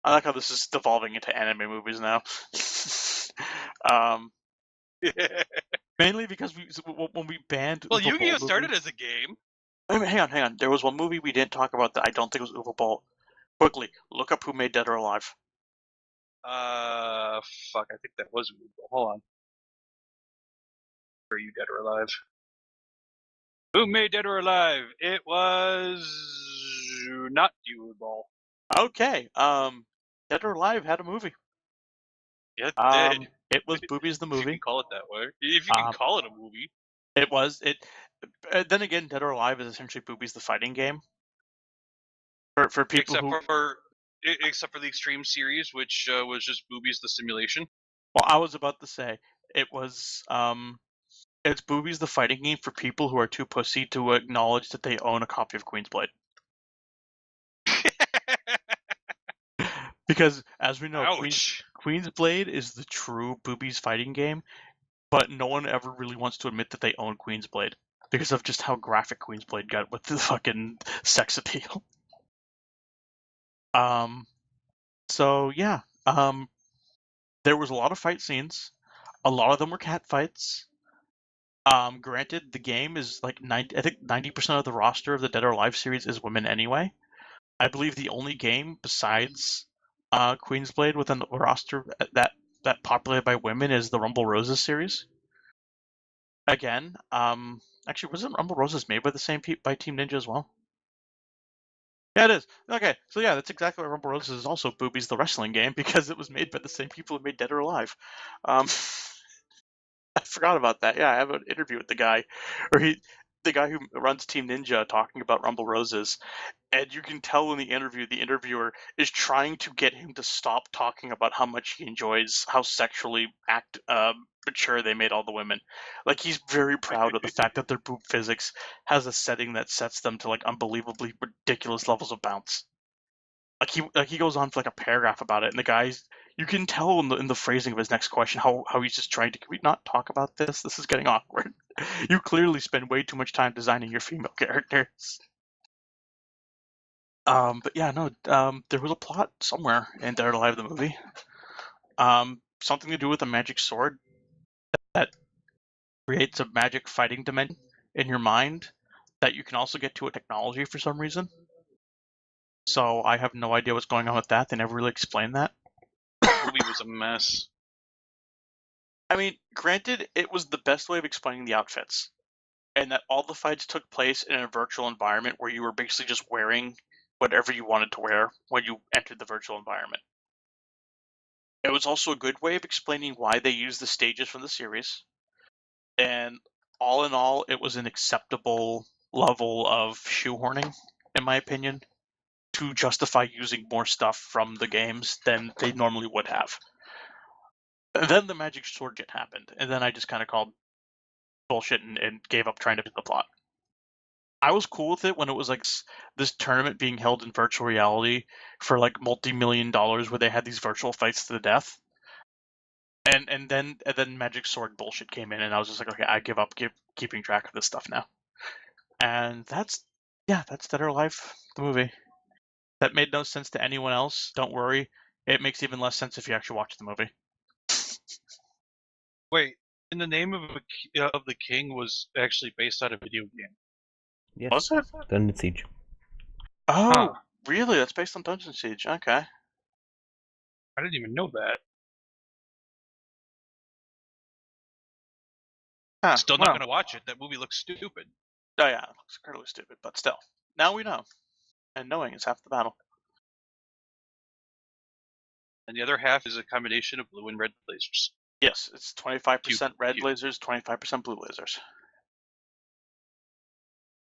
I like how this is devolving into anime movies now. Mainly because when we banned... Well, Yu-Gi-Oh started as a game. Hang on. There was one movie we didn't talk about that I don't think was Uwe Boll. Quickly, look up who made Dead or Alive. Fuck, I think that was Uwe Boll. Hold on. Are you Dead or Alive? Who made Dead or Alive? It was not Uwe Boll. Okay, Dead or Alive had a movie. Yeah, it did. It was Boobies the If you movie. can call it that way. If you can call it a movie. It was. Then again, Dead or Alive is essentially Boobies the fighting game. For people except for the Extreme series, which was just Boobies the simulation. Well, I was about to say it was. It's Boobies the fighting game for people who are too pussy to acknowledge that they own a copy of Queen's Blade. Because, as we know, Queen's Blade is the true Boobies fighting game, but no one ever really wants to admit that they own Queen's Blade because of just how graphic Queen's Blade got with the fucking sex appeal. So yeah, there was a lot of fight scenes. A lot of them were cat fights. Granted, the game is like 90% of the roster of the Dead or Alive series is women anyway. I believe the only game besides Queen's Blade within the roster that populated by women is the Rumble Roses series. Again, actually, wasn't Rumble Roses made by the same by Team Ninja as well? Yeah, it is. Okay, so yeah, that's exactly why Rumble Roses is also Boobies the wrestling game, because it was made by the same people who made Dead or Alive. I forgot about that. Yeah, I have an interview with the guy, the guy who runs Team Ninja, talking about Rumble Roses, and you can tell in the interview, the interviewer is trying to get him to stop talking about how much he enjoys how sexually mature they made all the women. Like, he's very proud of the fact that their boob physics has a setting that sets them to like unbelievably ridiculous levels of bounce. Like he goes on for like a paragraph about it, and the guys, you can tell in the phrasing of his next question how he's just trying to, can we not talk about this? This is getting awkward. You clearly spend way too much time designing your female characters. But yeah, no, there was a plot somewhere in Dead or Alive the movie. Something to do with a magic sword that creates a magic fighting dimension in your mind that you can also get to a technology for some reason. So I have no idea what's going on with that. They never really explained that. The movie was a mess. I mean, granted, it was the best way of explaining the outfits, and that all the fights took place in a virtual environment where you were basically just wearing whatever you wanted to wear when you entered the virtual environment. It was also a good way of explaining why they used the stages from the series, and all in all, it was an acceptable level of shoehorning, in my opinion, to justify using more stuff from the games than they normally would have. And then the magic sword shit happened, and then I just kind of called bullshit and gave up trying to do the plot. I was cool with it when it was like this tournament being held in virtual reality for like multi-million dollars, where they had these virtual fights to the death. And then magic sword bullshit came in, and I was just like, okay, I give up keeping track of this stuff now. And that's Dead or Alive, the movie. That made no sense to anyone else. Don't worry, it makes even less sense if you actually watch the movie. Wait, In the Name of the King was actually based on a video game. Yes. Was it? Dungeon Siege. Oh, really? That's based on Dungeon Siege. Okay. I didn't even know that. Still not going to watch it. That movie looks stupid. Oh yeah, it looks incredibly stupid, but still. Now we know. And knowing is half the battle. And the other half is a combination of blue and red lasers. Yes, it's 25% red lasers, 25% blue lasers.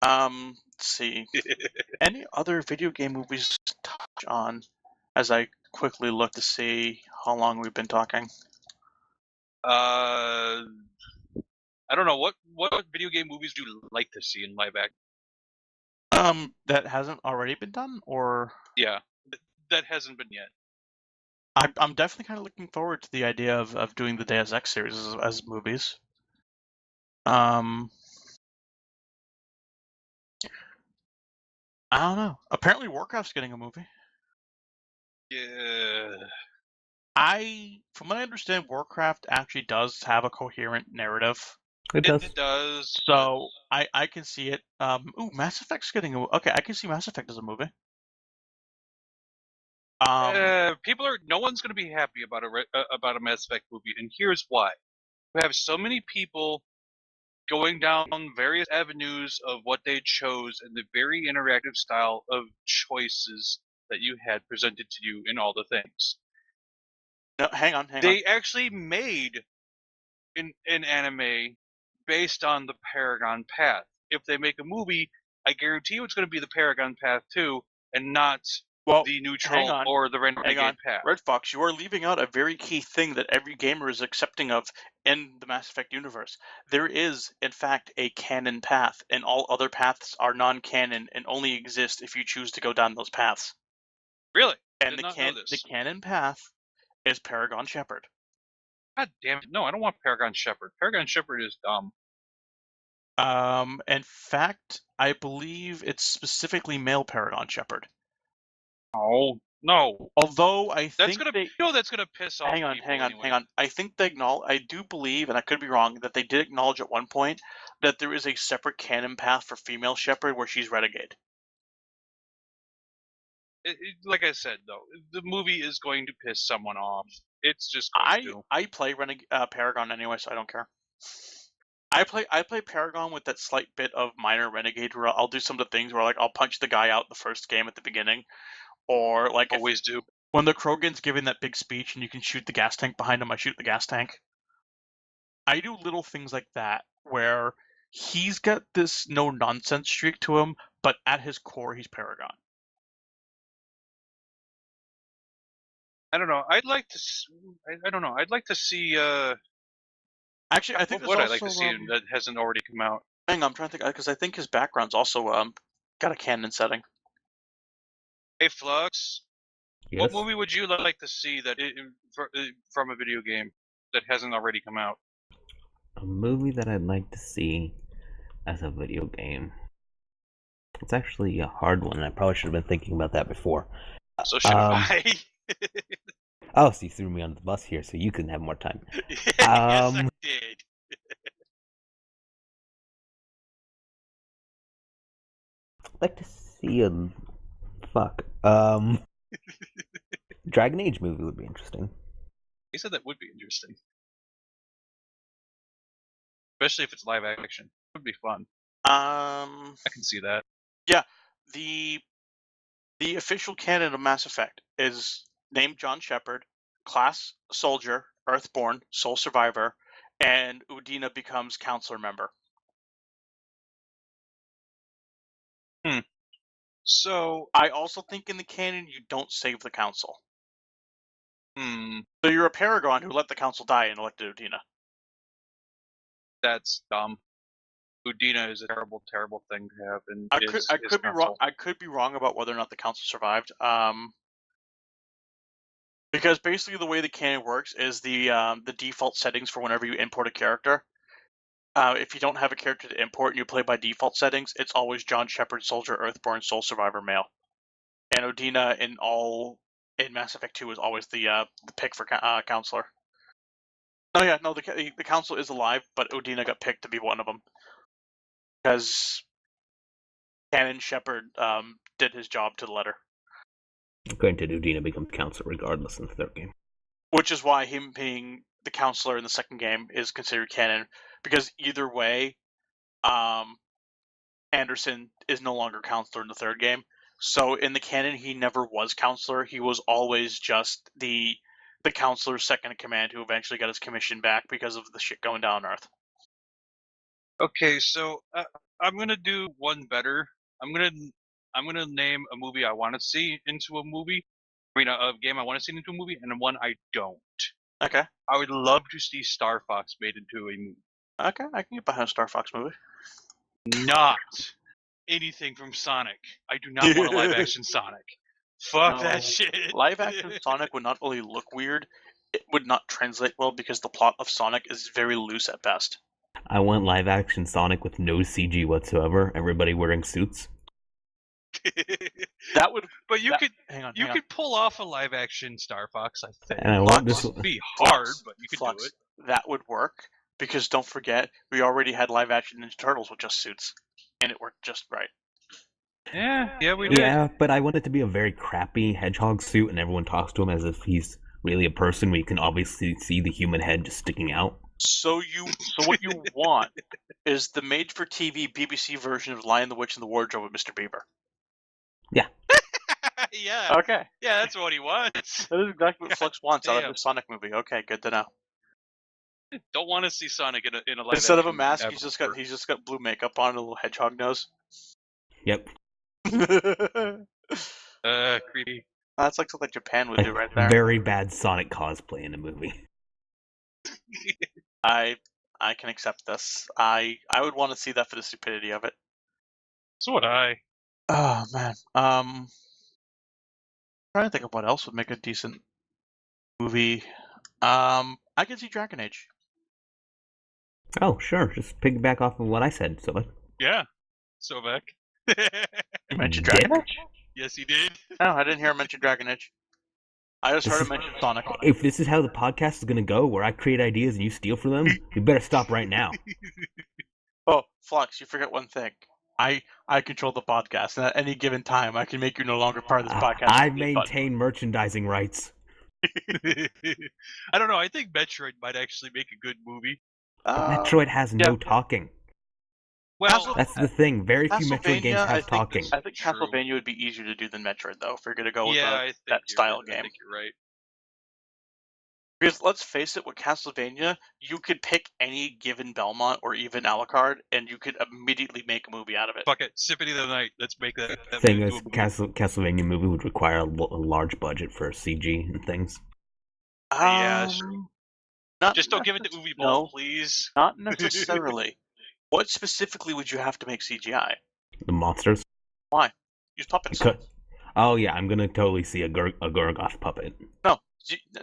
Let's see. Any other video game movies to touch on as I quickly look to see how long we've been talking? I don't know. What video game movies do you like to see in live action? That hasn't already been done, or? Yeah, that hasn't been yet. I'm definitely kind of looking forward to the idea of doing the Deus Ex series as movies. I don't know. Apparently, Warcraft's getting a movie. Yeah. From what I understand, Warcraft actually does have a coherent narrative. It does. It does. So I can see it. Mass Effect's getting a. Okay, I can see Mass Effect as a movie. No one's going to be happy about a Mass Effect movie, and here's why: we have so many people going down various avenues of what they chose and the very interactive style of choices that you had presented to you in all the things. No, hang on. They actually made an anime based on the Paragon Path. If they make a movie, I guarantee you it's going to be the Paragon Path too, and not the neutral or the renegade path. Red Fox, you are leaving out a very key thing that every gamer is accepting of in the Mass Effect universe. There is, in fact, a canon path, and all other paths are non-canon and only exist if you choose to go down those paths. Really? And the canon path is Paragon Shepard. God damn it! No, I don't want Paragon Shepard. Paragon Shepard is dumb. In fact, I believe it's specifically male Paragon Shepard. Oh no! Although I that's think that's gonna piss off. Hang on. I think they I do believe, and I could be wrong, that they did acknowledge at one point that there is a separate canon path for female Shepard where she's renegade. Like I said, though, the movie is going to piss someone off. It's just I play Paragon anyway, so I don't care. I play Paragon with that slight bit of minor renegade where I'll do some of the things where I'll punch the guy out the first game at the beginning, or always do. When the Krogan's giving that big speech and you can shoot the gas tank behind him, I shoot the gas tank. I do little things like that where he's got this no nonsense streak to him, but at his core he's Paragon. I don't know. I'd like to. I don't know. I'd like to see. Actually, I think I'd like to see that hasn't already come out. Hang on, I'm trying to think because I think his background's also got a canon setting. Hey, Flux. Yes? What movie would you like to see from a video game that hasn't already come out? A movie that I'd like to see as a video game. It's actually a hard one. I probably should have been thinking about that before. So should I. Oh, so you threw me on the bus here so you can have more time. Yes, I did. I'd like to see a... Dragon Age movie would be interesting. He said that would be interesting. Especially if it's live action. It would be fun. I can see that. Yeah. The official canon of Mass Effect is named John Shepard, class soldier, Earthborn, sole survivor, and Udina becomes counselor member. So I also think in the canon you don't save the council. So you're a Paragon who let the council die and elected Udina. That's dumb. Udina is a terrible, terrible thing to have. And I could be wrong. I could be wrong about whether or not the council survived. Because basically the way the canon works is the default settings for whenever you import a character. If you don't have a character to import and you play by default settings, it's always John Shepard, soldier, Earthborn, sole survivor, male. And Udina in Mass Effect 2 is always the pick for counselor. Oh yeah, no, the council is alive, but Udina got picked to be one of them because Canon Shepard did his job to the letter. Granted, Udina becomes counselor regardless in the third game. Which is why him being the counselor in the second game is considered canon, because either way, Anderson is no longer counselor in the third game. So in the canon, he never was counselor. He was always just the counselor's second in command who eventually got his commission back because of the shit going down on Earth. Okay, so I'm gonna do one better. I'm gonna name a movie I want to see into a movie. I mean, a game I want to see into a movie, and one I don't. Okay. I would love to see Star Fox made into a movie. Okay, I can get behind a Star Fox movie. Not anything from Sonic. I do not want a live-action Sonic. Fuck that shit. Live-action Sonic would not only look weird, it would not translate well because the plot of Sonic is very loose at best. I want live-action Sonic with no CG whatsoever. Everybody wearing suits. That would, but you could pull off a live-action Star Fox, I think. And I want this would be hard, but you could do it. That would work because don't forget, we already had live-action Ninja Turtles with just suits, and it worked just right. Yeah, we did. Yeah, but I want it to be a very crappy hedgehog suit, and everyone talks to him as if he's really a person. Where you can obviously see the human head just sticking out. So what you want is the made-for-TV BBC version of Lion, the Witch, and the Wardrobe with Mr. Beaver. Yeah. Yeah. Okay. Yeah, that's what he wants. That is exactly what Flux wants out of damn. his Sonic movie. Okay, good to know. Don't want to see Sonic in a live Instead of a action mask, movie he's just got blue makeup on and a little hedgehog nose. Yep. Creepy. That's like something Japan would do right there. Very bad Sonic cosplay in the movie. I can accept this. I would want to see that for the stupidity of it. So would I. Oh man. Trying to think of what else would make a decent movie. I can see Dragon Age. Oh, sure. Just piggyback off of what I said, so. Yeah. Sovek. You mentioned Dragon Age? Yes, he did. No, I didn't hear him mention Dragon Age. I just heard him mention Sonic. If this is how the podcast is gonna go, where I create ideas and you steal from them, you better stop right now. Oh, Flux, you forget one thing. I control the podcast, and at any given time, I can make you no longer part of this podcast. I maintain merchandising rights. I don't know. I think Metroid might actually make a good movie. Metroid has no talking. Well, that's the thing. Very few Metroid games have talking. I think Castlevania would be easier to do than Metroid, though, if you're going to go with that right. style game. I think you're right. Because let's face it, with Castlevania, you could pick any given Belmont or even Alucard, and you could immediately make a movie out of it. Fuck it, Symphony of the Night. Let's make that. Thing is, Castlevania movie would require a large budget for CG and things. Yeah, sure. Just don't give it to Uwe Boll, please. Not necessarily. What specifically would you have to make CGI? The monsters. Why? Use puppets. Oh yeah, I'm gonna totally see a Gorgoth puppet. No,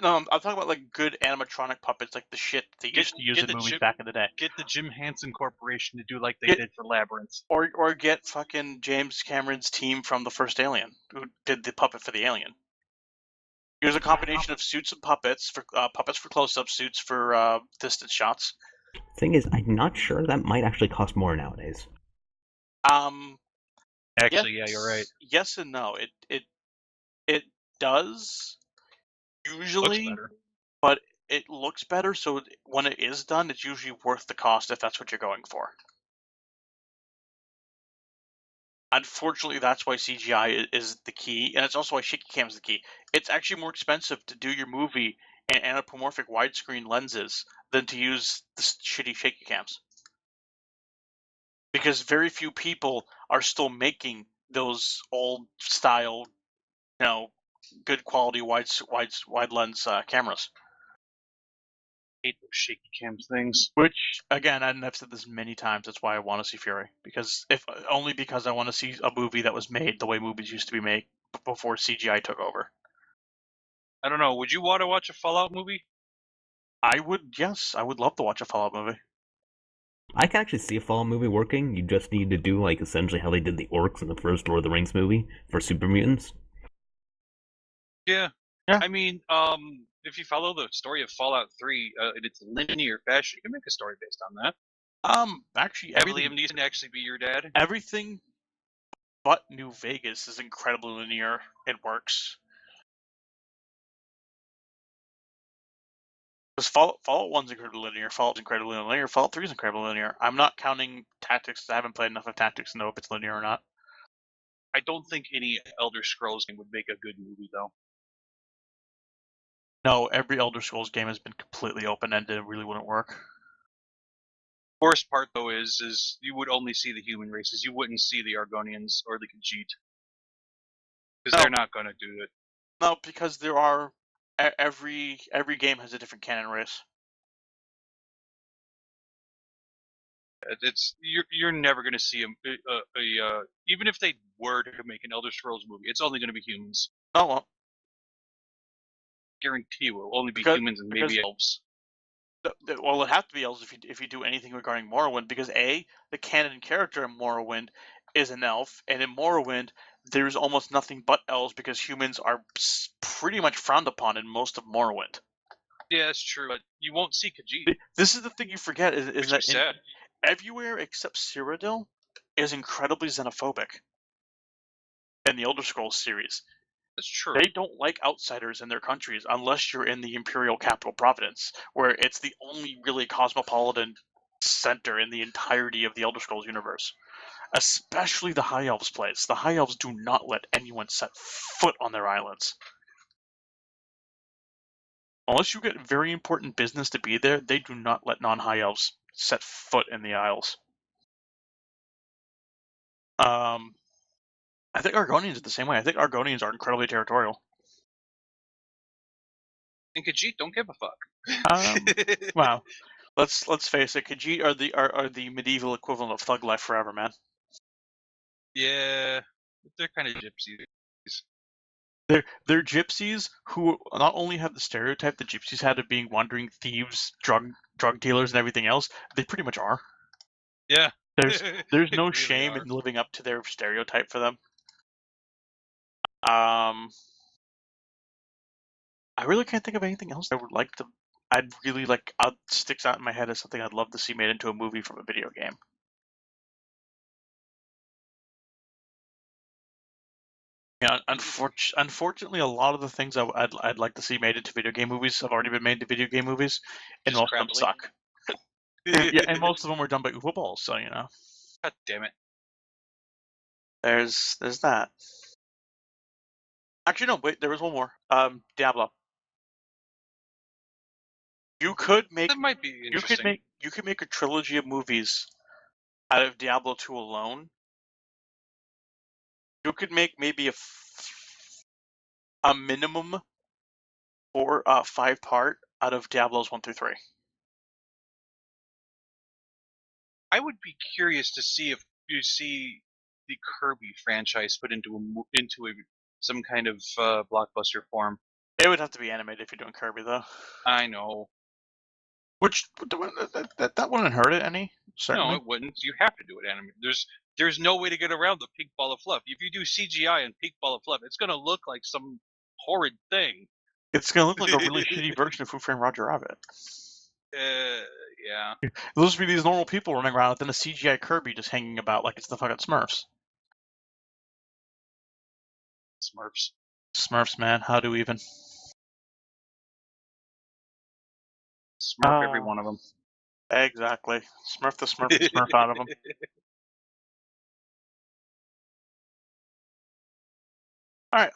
I'm talking about like good animatronic puppets, like the shit they used to use in movies back in the day. Get the Jim Henson Corporation to do like they did for Labyrinth. Or get fucking James Cameron's team from the first Alien, who did the puppet for the Alien. Here's a combination of suits and puppets for close-up, suits for distance shots. Thing is, I'm not sure that might actually cost more nowadays. Actually, yeah, you're right. Yes and no. It does usually, but it looks better. So when it is done, it's usually worth the cost if that's what you're going for. Unfortunately, that's why CGI is the key, and it's also why shaky cam is the key. It's actually more expensive to do your movie in anthropomorphic widescreen lenses than to use the shitty shaky cams. Because very few people are still making those old style, good quality wide lens cameras. I hate those shaky cam things. Which, again, I've said this many times. That's why I want to see Fury, because only because I want to see a movie that was made the way movies used to be made before CGI took over. I don't know. Would you want to watch a Fallout movie? I would. Yes, I would love to watch a Fallout movie. I can actually see a Fallout movie working. You just need to do like essentially how they did the orcs in the first Lord of the Rings movie for super mutants. Yeah. I mean, if you follow the story of Fallout 3 in its linear fashion, you can make a story based on that. Actually, have Liam Neeson actually be your dad? Everything but New Vegas is incredibly linear. It works. Because Fallout 1's incredibly linear, Fallout's incredibly linear, Fallout 3 is incredibly linear. I'm not counting Tactics. I haven't played enough of Tactics to know if it's linear or not. I don't think any Elder Scrolls game would make a good movie, though. No, every Elder Scrolls game has been completely open-ended. It really wouldn't work. Worst part, though, is you would only see the human races. You wouldn't see the Argonians or the Khajiit. Because they're not going to do it. No, because there are... Every game has a different canon race. You're never going to see even if they were to make an Elder Scrolls movie, it's only going to be humans. Oh well. Guarantee it will only be humans and maybe elves. Well, it'd have to be elves if you do anything regarding Morrowind, because the canon character in Morrowind is an elf, and in Morrowind there's almost nothing but elves because humans are pretty much frowned upon in most of Morrowind. Yeah, that's true, but you won't see Khajiit. This is the thing you forget is that everywhere except Cyrodiil is incredibly xenophobic in the Elder Scrolls series. That's true. They don't like outsiders in their countries unless you're in the Imperial capital Providence, where it's the only really cosmopolitan center in the entirety of the Elder Scrolls universe. Especially the High Elves place. The High Elves do not let anyone set foot on their islands. Unless you get very important business to be there, they do not let non-High Elves set foot in the Isles. I think Argonians are the same way. I think Argonians are incredibly territorial. And Khajiit don't give a fuck. Wow. Let's face it, Khajiit are the medieval equivalent of Thug Life Forever, man. Yeah, they're kind of gypsies. They're gypsies who not only have the stereotype that gypsies had of being wandering thieves, drug dealers, and everything else. They pretty much are. Yeah. There's no Really shame are. in living up to their stereotype for them. I really can't think of anything else I would like to. I'd really like. Sticks out in my head as something I'd love to see made into a movie from a video game. Yeah, unfortunately, a lot of the things I'd like to see made into video game movies have already been made into video game movies, and Just most of them crappily. suck. Yeah, and most of them were done by Uwe Balls, so you know. God damn it. There's that. Actually, no. Wait, there was one more. Diablo. You could make. That might be interesting. You could make a trilogy of movies out of Diablo 2 alone. You could make maybe a minimum 5-part out of Diablos 1 through 3. I would be curious to see if you see the Kirby franchise put into some kind of blockbuster form. It would have to be animated if you're doing Kirby, though. I know. Which that wouldn't hurt it any. Certainly. No, it wouldn't. You have to do it animated. There's no way to get around the pink ball of fluff. If you do CGI and pink ball of fluff, it's gonna look like some horrid thing. It's gonna look like a really shitty version of Who Framed Roger Rabbit. Yeah. Those would be these normal people running around with a CGI Kirby just hanging about like it's the fucking Smurfs. Smurfs, man. How do we even? Smurf every one of them. Exactly. Smurf the Smurf out of them. All right.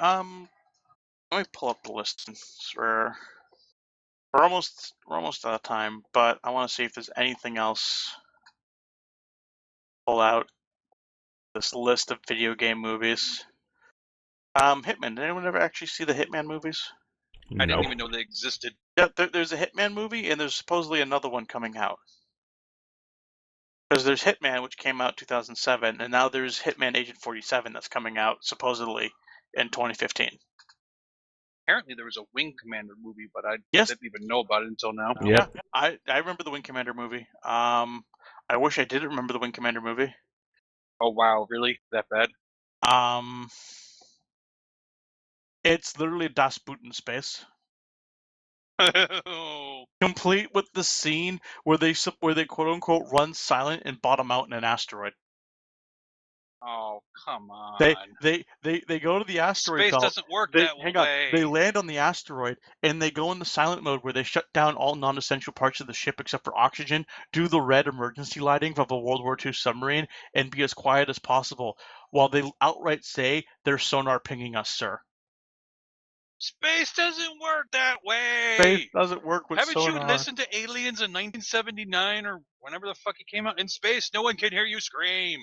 Let me pull up the list. We're almost out of time, but I want to see if there's anything else. Pull out this list of video game movies. Hitman. Did anyone ever actually see the Hitman movies? No. I didn't even know they existed. Yeah, there's a Hitman movie, and there's supposedly another one coming out. Because there's Hitman, which came out in 2007, and now there's Hitman Agent 47 that's coming out supposedly in 2015. Apparently there was a Wing Commander movie, but I Yes. didn't even know about it until now. Yeah. I remember the Wing Commander movie. I wish I didn't remember the Wing Commander movie. Oh wow, really? That bad? It's literally Das Boot in space. Complete with the scene where they quote unquote run silent and bottom out in an asteroid. Oh, come on. They go to the asteroid Space belt. doesn't work that way. Hang on. They land on the asteroid and they go into silent mode where they shut down all non-essential parts of the ship except for oxygen, do the red emergency lighting of a World War II submarine, and be as quiet as possible while they outright say they're sonar pinging us, sir. Space doesn't work that way. Space doesn't work with Haven't sonar. you listened to Aliens in 1979 or whenever the fuck it came out? In space, no one can hear you scream.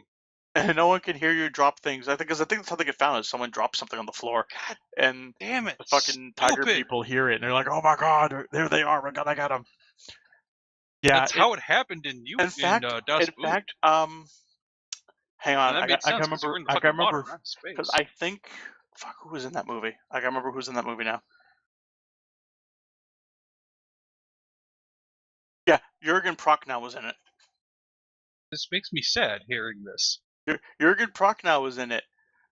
And no one can hear you drop things. I think that's how they get found. Is someone drops something on the floor, God and damn it, the fucking tiger people hear it, and they're like, "Oh my god, there they are! I got them." Yeah, that's how it happened in Das Boot. Fact, hang on, I can remember because I think fuck who was in that movie. I can remember who's in that movie now. Yeah, Jürgen Prochnow was in it. This makes me sad hearing this. Jürgen Prochnow was in it,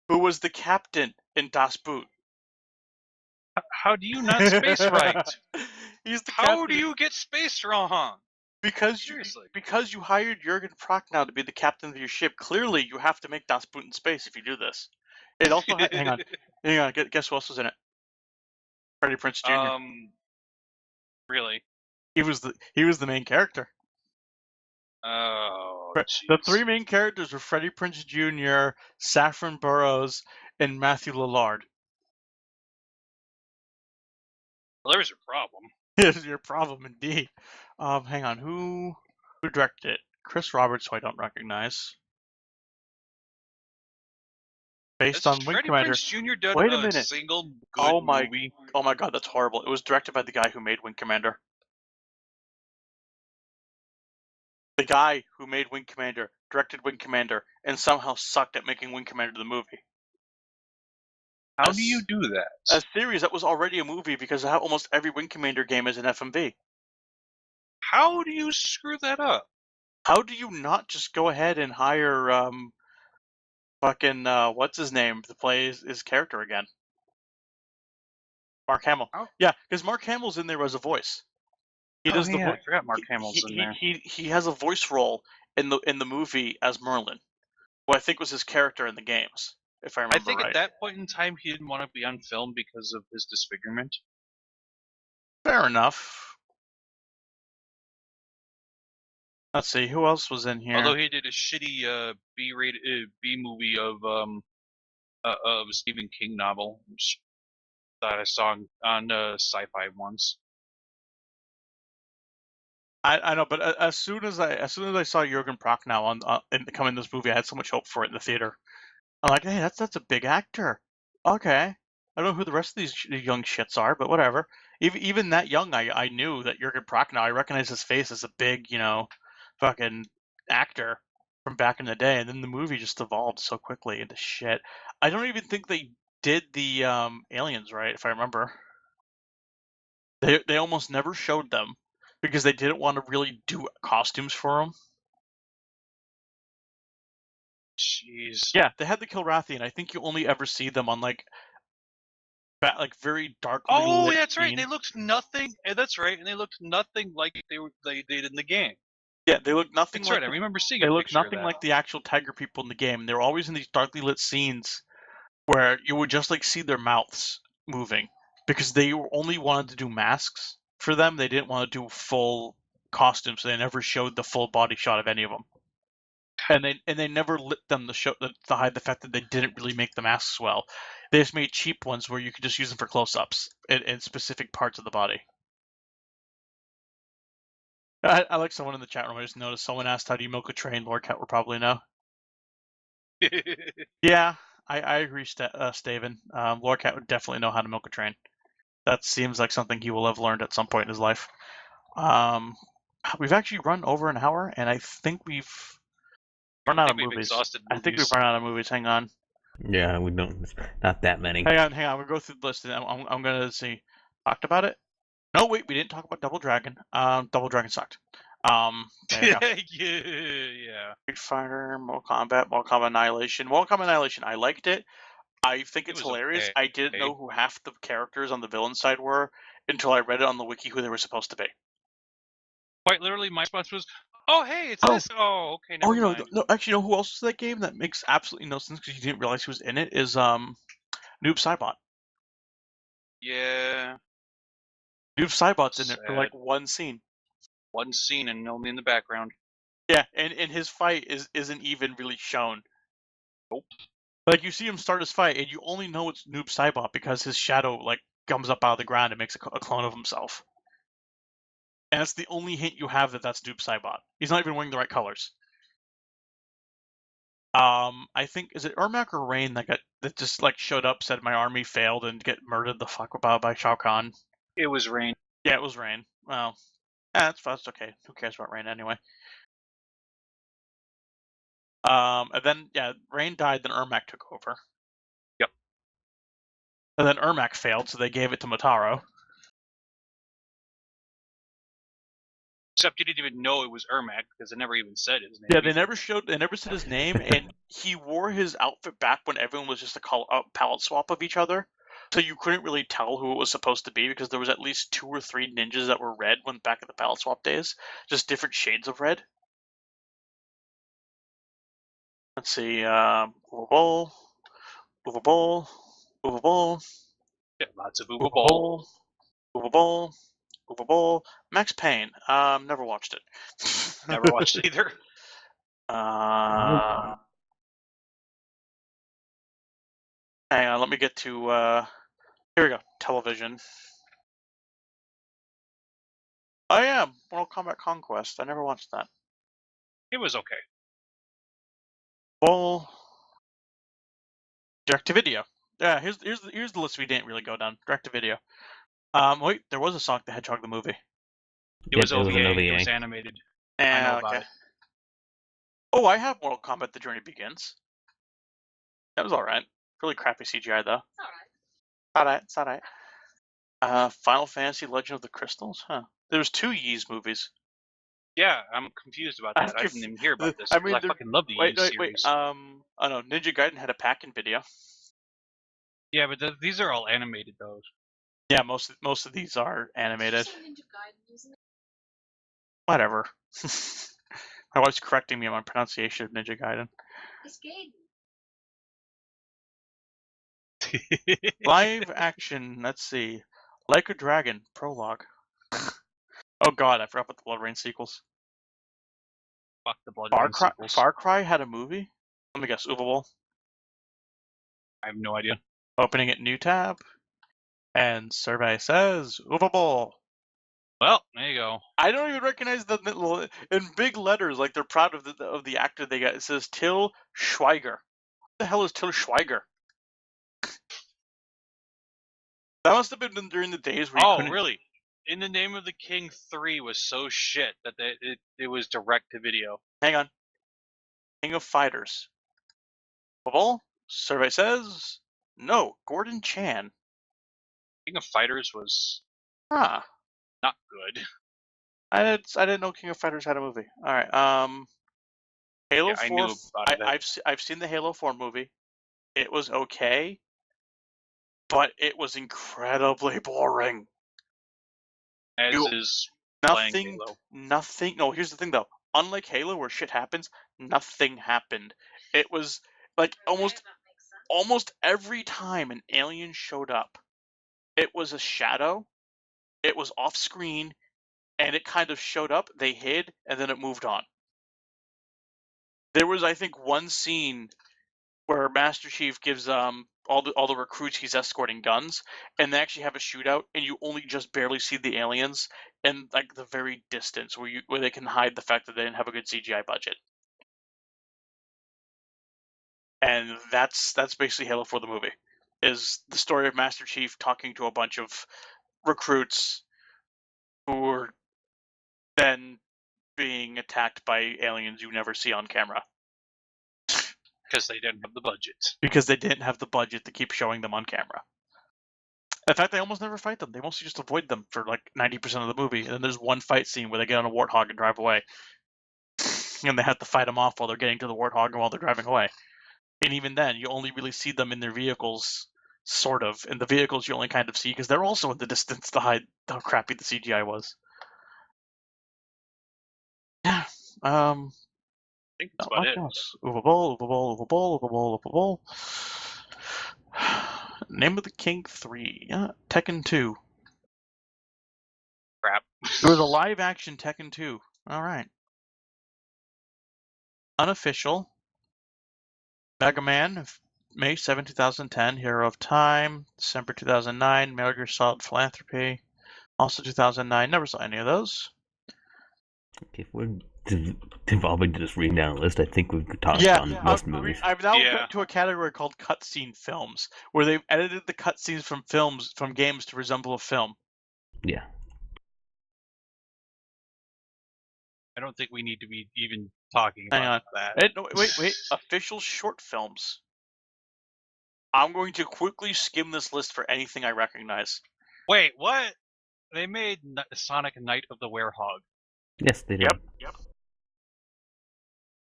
who was the captain in Das Boot. How do you not space right? He's the How captain. do you get space wrong? Because you hired Jürgen Prochnow to be the captain of your ship. Clearly, you have to make Das Boot in space if you do this. It also hang on. Guess who else was in it? Freddie Prinze Jr. Really? He was the main character. Oh, The jeez. 3 main characters were Freddie Prinze Jr., Saffron Burrows, and Matthew Lillard. Well, there's your problem. Is your problem indeed. Hang on, who directed it? Chris Roberts, who I don't recognize. Based on Wing Freddie Commander. Prinze Jr. done Wait a a minute. single good Oh my movie? god, that's horrible. It was directed by the guy who made Wing Commander. The guy who made Wing Commander directed Wing Commander and somehow sucked at making Wing Commander the movie. How do you do that? A series that was already a movie because almost every Wing Commander game is an FMV. How do you screw that up? How do you not just go ahead and hire fucking what's his name to play his character again? Mark Hamill. How? Yeah, because Mark Hamill's in there as a voice. He does the I forgot Mark Hamill's in there. He has a voice role in the movie as Merlin, who I think was his character in the games, if I remember I think right. at that point in time he didn't want to be on film because of his disfigurement. Fair enough. Let's see, who else was in here? Although he did a shitty B-rated B movie of a Stephen King novel that I saw on Sci-Fi once. I know, but as soon as I saw Jurgen Prochnow come in this movie, I had so much hope for it in the theater. I'm like, hey, that's a big actor. Okay, I don't know who the rest of these young shits are, but whatever. Even that young, I knew that Jurgen Prochnow. I recognized his face as a big, fucking actor from back in the day, and then the movie just evolved so quickly into shit. I don't even think they did the aliens right, if I remember. They almost never showed them because they didn't want to really do costumes for them. Jeez. Yeah, they had the Kilrathian. I think you only ever see them on like very darkly lit that's right. scene. They looked nothing. That's right, and they looked nothing like they did in the game. Yeah, they look nothing That's like. right. I remember seeing. They a look picture nothing of that. like the actual tiger people in the game. They were always in these darkly lit scenes where you would just like see their mouths moving because they only wanted to do masks for them. They didn't want to do full costumes, so they never showed the full body shot of any of them. And they never lit them to hide the fact that they didn't really make the masks well. They just made cheap ones where you could just use them for close-ups in specific parts of the body. I like someone in the chat room. I just noticed someone asked, "How do you milk a train?" Lord Cat will probably know. Yeah, I agree, Staven. Lord Cat would definitely know how to milk a train. That seems like something he will have learned at some point in his life. We've actually run over an hour, and I think we've run out of movies. I think we've run out of movies. Hang on. Yeah, we don't. Not that many. Hang on. We'll go through the list, and I'm gonna see. Talked about it? No, wait, we didn't talk about Double Dragon. Double Dragon sucked. There you go. Yeah. Street Fighter, Mortal Kombat Annihilation. Mortal Kombat Annihilation, I liked it. I think it's hilarious. Okay. I didn't know who half the characters on the villain side were until I read it on the wiki who they were supposed to be. Quite literally, my response was, "Oh, hey, it's this." Oh, okay, never mind. No, actually, who else is that game that makes absolutely no sense because you didn't realize he was in it? Is Noob Saibot. Yeah. Noob Saibot's in it for like one scene. One scene and only in the background. Yeah, and his fight isn't even really shown. Nope. Like you see him start his fight, and you only know it's Noob Saibot because his shadow like comes up out of the ground and makes a clone of himself. And that's the only hint you have that that's Noob Saibot. He's not even wearing the right colors. I think is it Ermac or Rain that just like showed up, said my army failed, and get murdered the fuck about by Shao Kahn. It was Rain. Yeah, it was Rain. Well, that's okay. Who cares about Rain anyway? And then Rain died, then Ermac took over. Yep. And then Ermac failed, so they gave it to Motaro. Except you didn't even know it was Ermac because they never even said his name. Yeah, they never said his name, and he wore his outfit back when everyone was just a palette swap of each other. So you couldn't really tell who it was supposed to be because there was at least 2 or 3 ninjas that were red when back in the palette swap days. Just different shades of red. Let's see, Uwe Boll. Yeah, lots of Uwe Boll. Uwe Boll. Max Payne. Never watched it. Never watched it either. Hang on, let me get to. Here we go. Television. Oh yeah, Mortal Kombat Conquest. I never watched that. It was okay. Well, direct-to-video. Yeah, here's the list we didn't really go down. Direct-to-video. Wait, there was a Sonic the Hedgehog the movie. It was OVA. It was animated. I know about it. Oh, I have Mortal Kombat: The Journey Begins. That was alright. Really crappy CGI though. It's alright. Final Fantasy: Legend of the Crystals. Huh. There was 2 Ys movies. Yeah, I'm confused about that. I didn't even hear about this. I fucking love the Ys series. Oh no, Ninja Gaiden had a pack-in video. Yeah, but these are all animated though. Yeah, most of these are animated. Whatever. My wife's correcting me on my pronunciation of Ninja Gaiden. It's Gaiden. Live action. Let's see. Like a Dragon prologue. Oh god, I forgot about the Blood Rain sequels. Fuck the Blood Rain sequels. Far Cry had a movie? Let me guess, Uwe. I have no idea. Opening it, new tab. And survey says, Uwe. Well, there you go. I don't even recognize the in big letters, like they're proud of the actor they got. It says Till Schweiger. What the hell is Till Schweiger? That must have been during the days where you couldn't... really? In the Name of the King 3 was so shit that it was direct to video. Hang on. King of Fighters. Well, survey says no. Gordon Chan. King of Fighters was not good. I didn't know King of Fighters had a movie. All right. Halo 4. I knew about it. I've seen the Halo 4 movie. It was okay, but it was incredibly boring. As is playing Halo. Nothing. No, here's the thing though. Unlike Halo, where shit happens, nothing happened. It was like almost every time an alien showed up, it was a shadow. It was off screen, and it kind of showed up. They hid, and then it moved on. There was, I think, one scene where Master Chief gives all the recruits he's escorting guns, and they actually have a shootout, and you only just barely see the aliens in like the very distance where they can hide the fact that they didn't have a good CGI budget. And that's basically Halo 4 the movie. Is the story of Master Chief talking to a bunch of recruits who were then being attacked by aliens you never see on camera. Because they didn't have the budget. Because they didn't have the budget to keep showing them on camera. In fact, they almost never fight them. They mostly just avoid them for like 90% of the movie. And then there's one fight scene where they get on a warthog and drive away. And they have to fight them off while they're getting to the warthog and while they're driving away. And even then, you only really see them in their vehicles, sort of. And the vehicles you only kind of see because they're also in the distance to hide how crappy the CGI was. Yeah. I think that's about it. Uwe. Name of the King 3. Tekken 2. Crap. There was a live action Tekken 2. Alright. Unofficial. Mega Man, May 7, 2010. Hero of Time, December 2009. Metal Gear Solid Philanthropy, also 2009. Never saw any of those. Okay, if we're devolving to just reading down a list, I think we've talked on most movies. I've now put to a category called cutscene films, where they've edited the cutscenes from games to resemble a film. Yeah. I don't think we need to be even talking about that. Wait. Official short films. I'm going to quickly skim this list for anything I recognize. Wait, what? They made Sonic Knight of the Werehog. Yes, they did. Yep.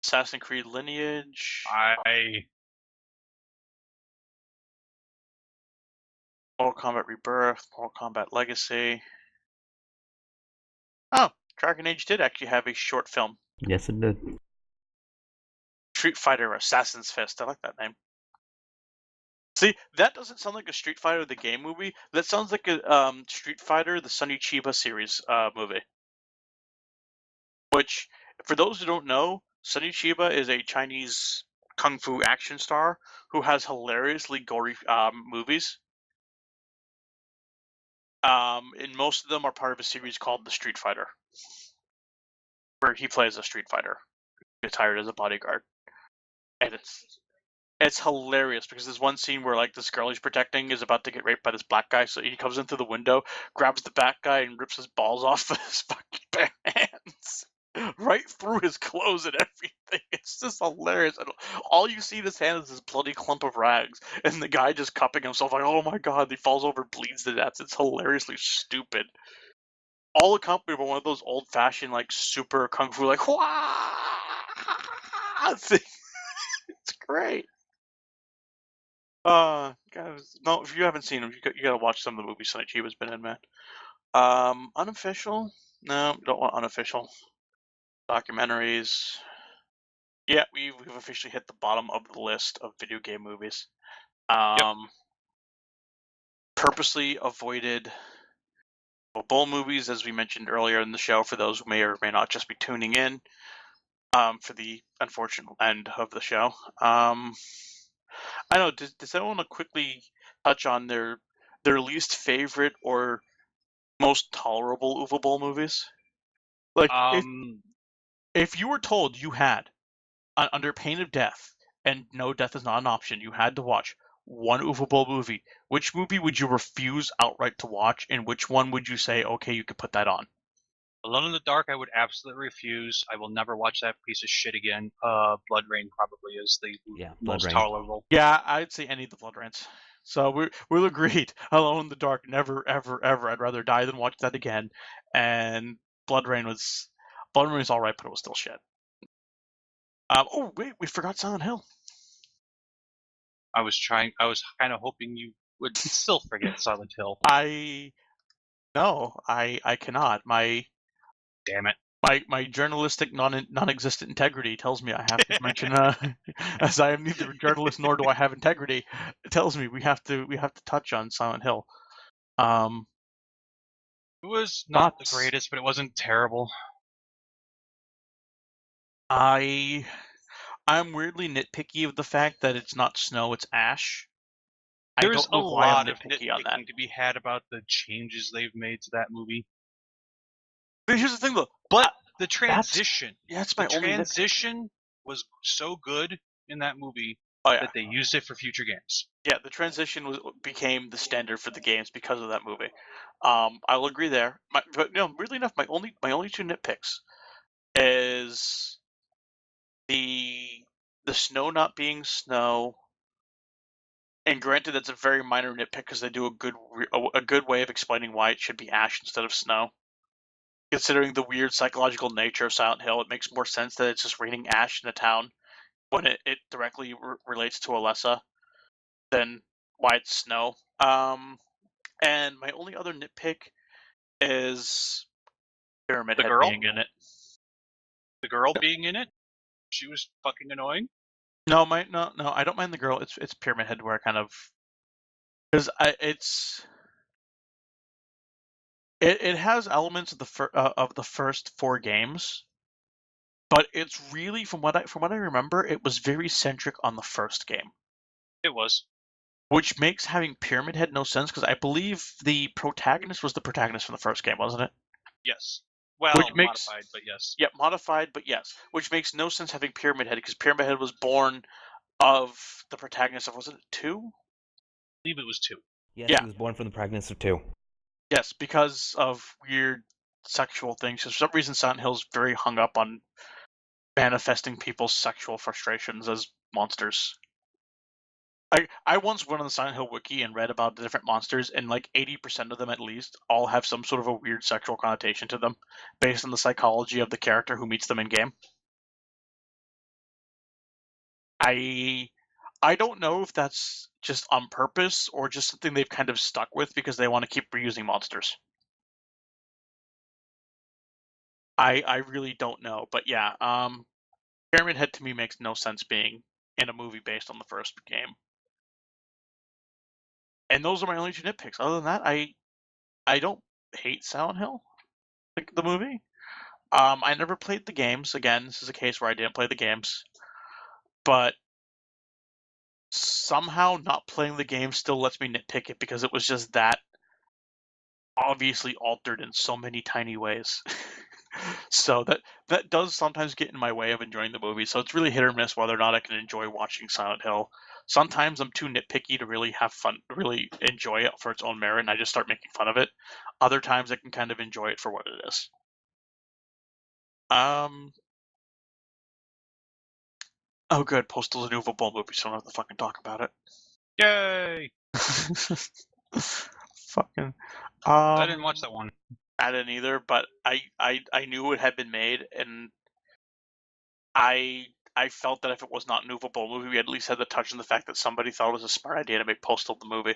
Assassin's Creed Lineage. Mortal Kombat Rebirth. Mortal Kombat Legacy. Oh, Dragon Age did actually have a short film. Yes, it did. Street Fighter Assassin's Fist. I like that name. See, that doesn't sound like a Street Fighter the game movie. That sounds like a Street Fighter the Sonny Chiba series movie. Which For those who don't know, Sonny Chiba is a Chinese kung fu action star who has hilariously gory movies. And most of them are part of a series called The Street Fighter, where he plays a street fighter, gets hired as a bodyguard, and it's hilarious because there's one scene where like this girl he's protecting is about to get raped by this black guy, so he comes in through the window, grabs the black guy, and rips his balls off with his fucking bare hands. Right through his clothes and everything. It's just hilarious. And all you see in his hand is this bloody clump of rags, and the guy just cupping himself like, oh my god, he falls over and bleeds to death. It's hilariously stupid. All accompanied by one of those old-fashioned, like, super kung fu, like, wah! It's great. Guys, no, if you haven't seen him, you gotta watch some of the movies Sonny Chiba's been in, man. Unofficial? No, don't want unofficial. Documentaries. Yeah, we've officially hit the bottom of the list of video game movies. Purposely avoided bowl movies, as we mentioned earlier in the show, for those who may or may not just be tuning in, for the unfortunate end of the show. I don't know, does anyone want to quickly touch on their least favorite or most tolerable Uwe Boll movies? Like, if you were told you had, under pain of death, and no, death is not an option, you had to watch one Uwe Boll movie, which movie would you refuse outright to watch, and which one would you say, okay, you could put that on? Alone in the Dark, I would absolutely refuse. I will never watch that piece of shit again. Blood Rain probably is the most tolerable. Yeah, I'd say any of the Blood Rains. So we'll agreed. Alone in the Dark, never, ever, ever. I'd rather die than watch that again. And Blood Rain was alright, but it was still shit. Oh wait, we forgot Silent Hill. I was kind of hoping you would still forget Silent Hill. I cannot. Damn it. My journalistic non-existent integrity tells me I have to mention, as I am neither a journalist nor do I have integrity. It tells me we have to touch on Silent Hill. It was not the greatest, but it wasn't terrible. I'm weirdly nitpicky of the fact that it's not snow, it's ash. There's a lot of nitpicking to be had about the changes they've made to that movie. But here's the thing, though. But the transition. The transition was so good in that movie that they used it for future games. Yeah, the transition became the standard for the games because of that movie. I'll agree there. But weirdly enough, my only two nitpicks is the snow not being snow. And granted, that's a very minor nitpick because they do a good way of explaining why it should be ash instead of snow. Considering the weird psychological nature of Silent Hill, it makes more sense that it's just raining ash in a town when it directly relates to Alessa than why it's snow. And my only other nitpick is Pyramid Head being in it. The girl being in it? She was fucking annoying? No, I don't mind the girl. It's Pyramid Head where kind of, because it has elements of the first 4 games, but it's really from what I remember, it was very centric on the first game. It was, which makes having Pyramid Head no sense because I believe the protagonist was the protagonist from the first game, wasn't it? Yes. Well, modified, but yes. Yeah, modified, but yes. Which makes no sense having Pyramid Head, because Pyramid Head was born of the protagonist of, was it 2? I believe it was 2. Yes, he was born from the protagonist of 2. Yes, because of weird sexual things. For some reason, Silent Hill's very hung up on manifesting people's sexual frustrations as monsters. I once went on the Silent Hill wiki and read about the different monsters, and like 80% of them at least all have some sort of a weird sexual connotation to them based on the psychology of the character who meets them in game. I don't know if that's just on purpose or just something they've kind of stuck with because they want to keep reusing monsters. I really don't know, but yeah, Pyramid Head to me makes no sense being in a movie based on the first game. And those are my only 2 nitpicks. Other than that, I don't hate Silent Hill, like the movie. I never played the games. Again, this is a case where I didn't play the games. But somehow not playing the game still lets me nitpick it because it was just that obviously altered in so many tiny ways. So that does sometimes get in my way of enjoying the movie. So it's really hit or miss whether or not I can enjoy watching Silent Hill. Sometimes I'm too nitpicky to really have fun, really enjoy it for its own merit, and I just start making fun of it. Other times I can kind of enjoy it for what it is. Oh good, Postal's a new football movie, so I don't have to fucking talk about it. Yay! Fucking. I didn't watch that one. I didn't either, but I knew it had been made, and I felt that if it was not a new football movie, we at least had to touch on the fact that somebody thought it was a smart idea to make Postal the movie.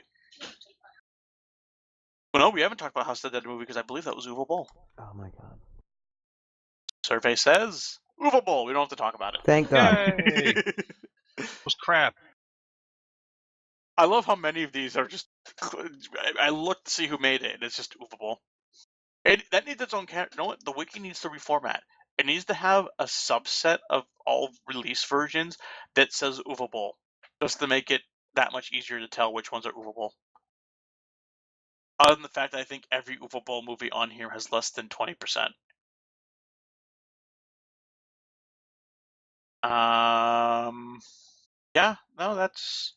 Well, no, we haven't talked about House of the Dead movie because I believe that was Uwe Boll. Oh my god. Survey says Uwe Boll. We don't have to talk about it. Thank God. Yay! It was crap. I love how many of these are just. I look to see who made it, and it's just Uwe Boll. That needs its own character. You know what? The wiki needs to reformat. It needs to have a subset of all release versions that says Uwe Boll, just to make it that much easier to tell which ones are Uwe Boll. Other than the fact that I think every Uwe Boll movie on here has less than 20%. Yeah, no, that's.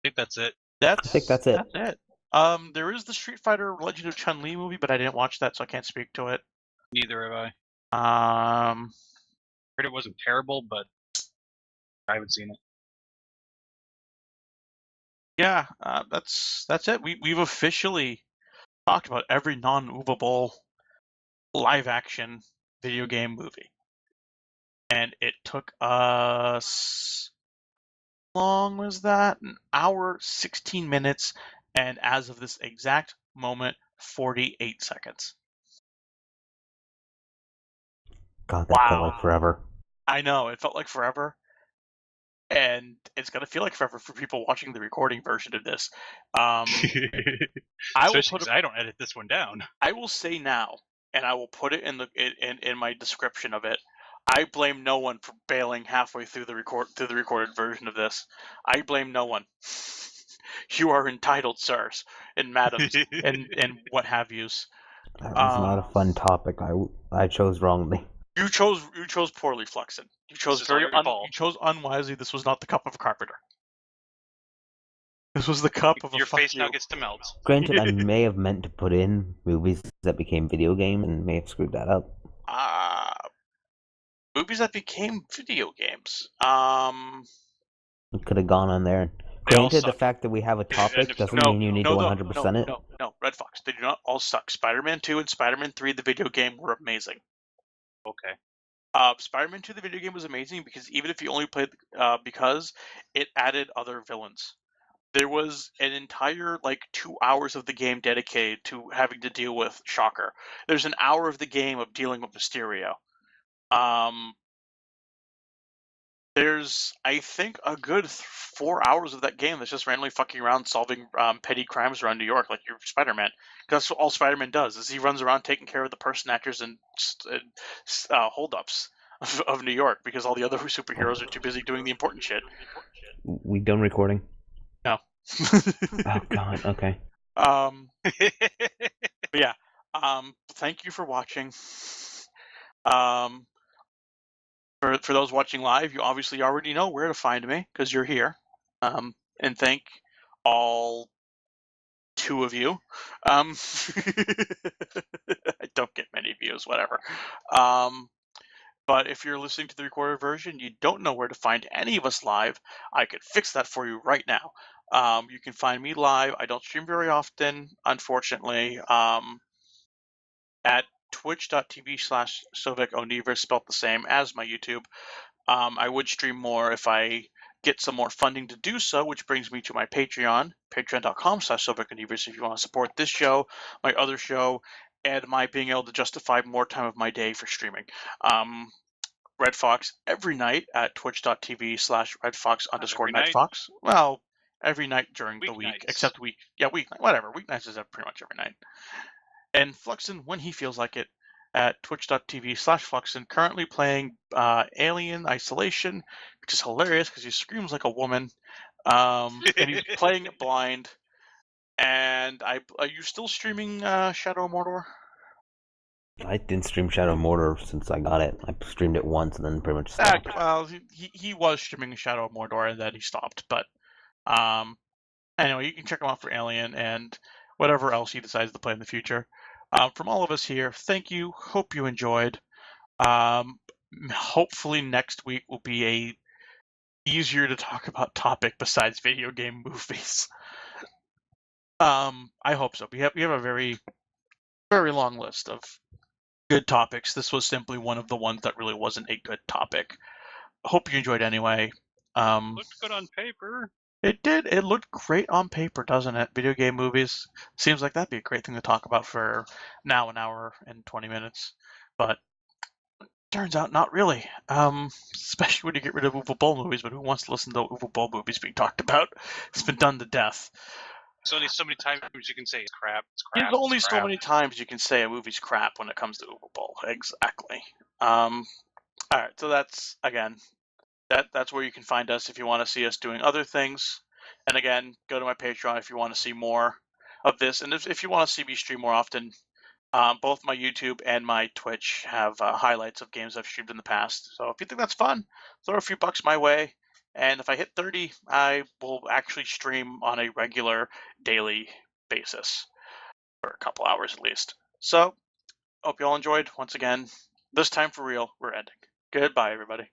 I think that's it. I think that's it. That's it. There is the Street Fighter Legend of Chun-Li movie, but I didn't watch that, so I can't speak to it. Neither have I. Um, Heard it wasn't terrible, but I haven't seen it. yeah, that's it. We've officially talked about every non-Uwe Boll live-action video game movie, and it took us. How long was that? An hour, 16 minutes, and as of this exact moment, 48 seconds. God, that felt like forever. I know, it felt like forever. And it's going to feel like forever for people watching the recording version of this. Especially because I don't edit this one down. I will say now, and I will put it in my description of it, I blame no one for bailing halfway through the recorded version of this. I blame no one. You are entitled, sirs and madams, and what have yous. That was not a fun topic. I chose wrongly. You chose poorly, Fluxen. You chose unwisely. This was not the cup of a carpenter. This was the cup of your a fuck face you. now gets to melt. Granted, I may have meant to put in movies that became video games and may have screwed that up. Movies that became video games. It could have gone on there. Granted, the fact that we have a topic doesn't mean you need to 100% it. No, Red Fox. They do not all suck. Spider-Man 2 and Spider-Man 3, the video game, were amazing. Okay. Spider-Man 2, the video game, was amazing because even if you only played, because it added other villains. There was an entire 2 hours of the game dedicated to having to deal with Shocker. There's an hour of the game of dealing with Mysterio. There's, I think, a good 4 hours of that game that's just randomly fucking around solving petty crimes around New York, like you're Spider-Man. Because that's all Spider-Man does, is he runs around taking care of the person actors and holdups of New York, because all the other superheroes are too busy doing the important shit. We done recording? No. Oh god, okay. But yeah, thank you for watching. For those watching live, you obviously already know where to find me because you're here. And thank all 2 of you. I don't get many views, whatever. But if you're listening to the recorded version, you don't know where to find any of us live, I could fix that for you right now. You can find me live. I don't stream very often, unfortunately, at twitch.tv/SovekOnivris, spelled the same as my YouTube. I would stream more if I get some more funding to do so, which brings me to my Patreon, patreon.com/SovekOnivris, if you want to support this show, my other show, and my being able to justify more time of my day for streaming. Red Fox every night at twitch.tv/redfox_nightfox. Well, every night during the week, except weeknight, whatever. Weeknights is pretty much every night. And Fluxen when he feels like it. at twitch.tv/Fluxen, currently playing Alien Isolation, which is hilarious because he screams like a woman, and he's playing it blind. And are you still streaming Shadow of Mordor? I didn't stream Shadow of Mordor since I got it. I streamed it once and then pretty much stopped. Well, he was streaming Shadow of Mordor and then he stopped. But anyway, you can check him out for Alien and whatever else he decides to play in the future. From all of us here, thank you. Hope you enjoyed. Hopefully next week will be a easier to talk about topic besides video game movies. I hope so. We have a very, very long list of good topics. This was simply one of the ones that really wasn't a good topic. Hope you enjoyed anyway. Looked good on paper. It did. It looked great on paper, doesn't it? Video game movies. Seems like that'd be a great thing to talk about for now an hour and 20 minutes. But turns out not really. Especially when you get rid of Uwe Boll movies, but who wants to listen to Uwe Boll movies being talked about? It's been done to death. There's only so many times you can say it's crap. It's crap. There's only so many times you can say a movie's crap when it comes to Uwe Boll. Exactly. Alright, so that's, again, that's where you can find us if you want to see us doing other things. And again, go to my Patreon if you want to see more of this. And if you want to see me stream more often, both my YouTube and my Twitch have highlights of games I've streamed in the past. So if you think that's fun, throw a few bucks my way. And if I hit 30, I will actually stream on a regular daily basis for a couple hours at least. So, hope you all enjoyed. Once again, this time for real, we're ending. Goodbye, everybody.